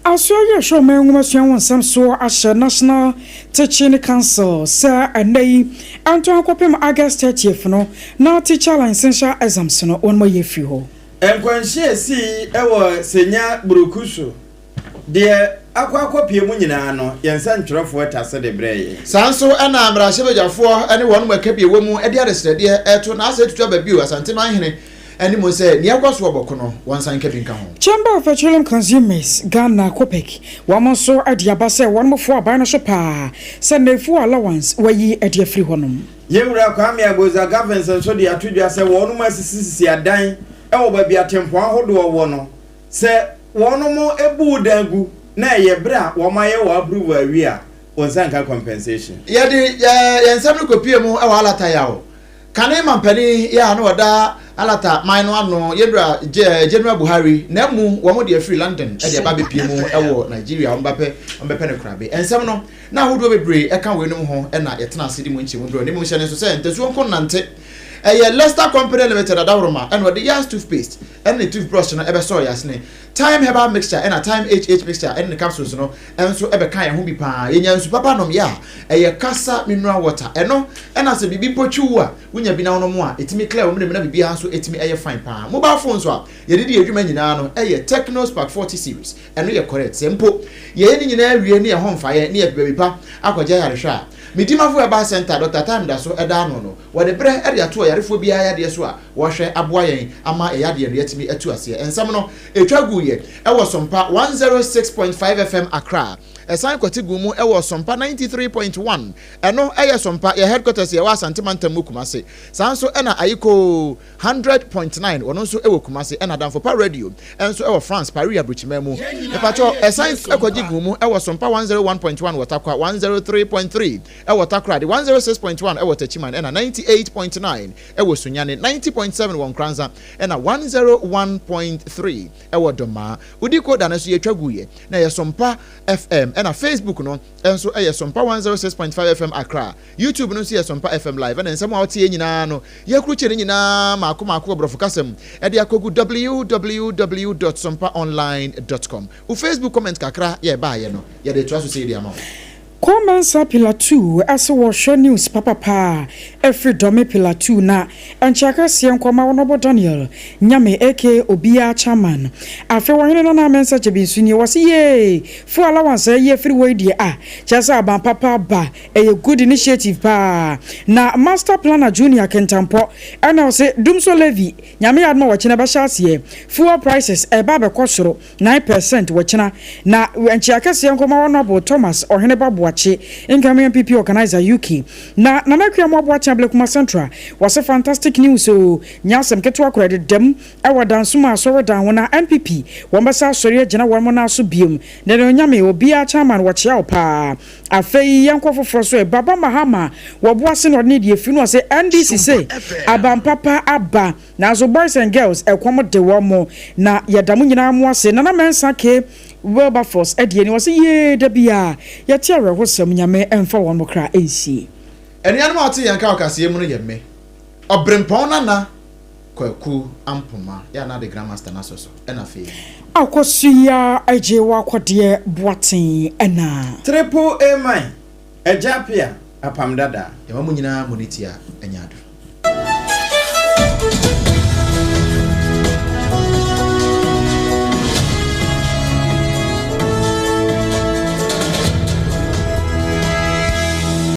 Australia show me ngumasuan wonsam so ashe National Teaching Council sa anai anto akopem August 30th no na teacher licensure exams no on mo yefi ho enkwanhye si ewo senya burukuso de akopie mu nyina no yensa ntwerefo tase de breye sanso ana amrahye bejafo ene won mo akapie wemu ede aresrede eto na ase tutu ababi o asante manhene eni mo se ni akwaso obokono wansan kabinka ho Chamber of Petroleum Consumers Ghana Copec wamonso adiaba se wonmofo aban no shopa se nefu allowance wayi ade free honum yewura kwame agoza governance so de atudwa se wonum asisisi adan e wo ba bia tempo ahodo wo no se wonum ebu dangu na ye bra wo maye wo approve awi a wonsan ka compensation ye ensem no kopie mu e wala tayawo kane mampani ya no wada alata maino ano yedra General Buhari na mu wo mo de free London e de ba be pie mu e wo Nigeria ombepe ne krabe ensem no na hodo bebre e kan we no ho e na yetena asedi mu nchi mu bro ne mu hye ne so se ntesu onko nante Leicester Company Limited adawroma and what the Yas toothpaste and the toothbrush no ebe so yasne time herbal mixture and a time HH mixture and the capsules no and so ebe kan ho bi pa yenya nsu papa nom ya kasa mineral water eno and as bibi pochu a wunya bi na no mo a etimi clear wo me na bibi ha so etimi fine pa mobile phone so a ye de adwuma nyina no Techno Spark 40 series eno ye correct sempo ye ni nyina awie ne ye ho mfa ye ne ye bibi pa akwaja yare hwa Midimafo Eba Center Dr. Time da so eda no no wo de bre e de ato yarefo bia ya de so a wo hwe aboa yen ama e ya de no yatimi atu ase ensam no etwagu ye e wo Sompa 106.5 FM Accra esan kwatigu mu e wo Sompa 93.1 eno eye Sompa ye headquarters ye wa Santimantam Kumase sanso e na ayiko 100.9 wono nso e wo Kumase e na Danfo Pa Radio enso e wo France Paris Abrochimemu e pacho esan ekwagigu mu e wo Sompa 101.1 Watakwa 103.3 ewo Takra de 106.1 ewo Tachiman ena 98.9 ewo Sunyane 90.7 won Kranza ena 101.3 ewo Doma udiko da naso yetwaguye na ye Sompa FM ena Facebook no enso ye Sompa 106.5 FM Accra YouTube no so ye Sompa FM live ena nsemo awtie nyina no ye kruchere nyina maako brofo kasem e de akogu www.sompaonline.com u Facebook comment kakra ye ba ye no ye de traso say dia ma Commensa Pillar 2 as was news papa every dome Pillar 2 na anchaka sien kwama wonobo Daniel nyame aka obia chairman afi wahene na mensa chebinsu was ye for allowance ye free way dia chasa aban papa ba a good initiative pa na master planner junior kentampo ana say dumso levy nyame adno wachina ba shase fuel prices e ba be kwosoro 9% wachina na anchaka sien kwama wonobo Thomas ohene babu Boache Incoming MPP organizer UK na Nanakia Boache Blakuma Central was a fantastic news so nyasem ketwa credit dem ewa dansuma so dan wona MPP wombasa sori agina womona so biom na nyame obi a chairman wache opa afei yankofoforo so Baba Mahama woboase no ne die finu say NDC say abampapa aba na so boys and girls ekwom de womo na yadamu nyina mo ase na mensa ke Wilberforce edie ni wose ye da bia ya ti awehosam nyame emfa won mo kra ensie eni anu ati yanka okase mu no yemme Obrenpong nana kwaku ampoma ya na the grandmaster na so ena fe akosuya aje wa kwode boaten ena triple A man ejapia apam dada ya mamu nyina monitia enyado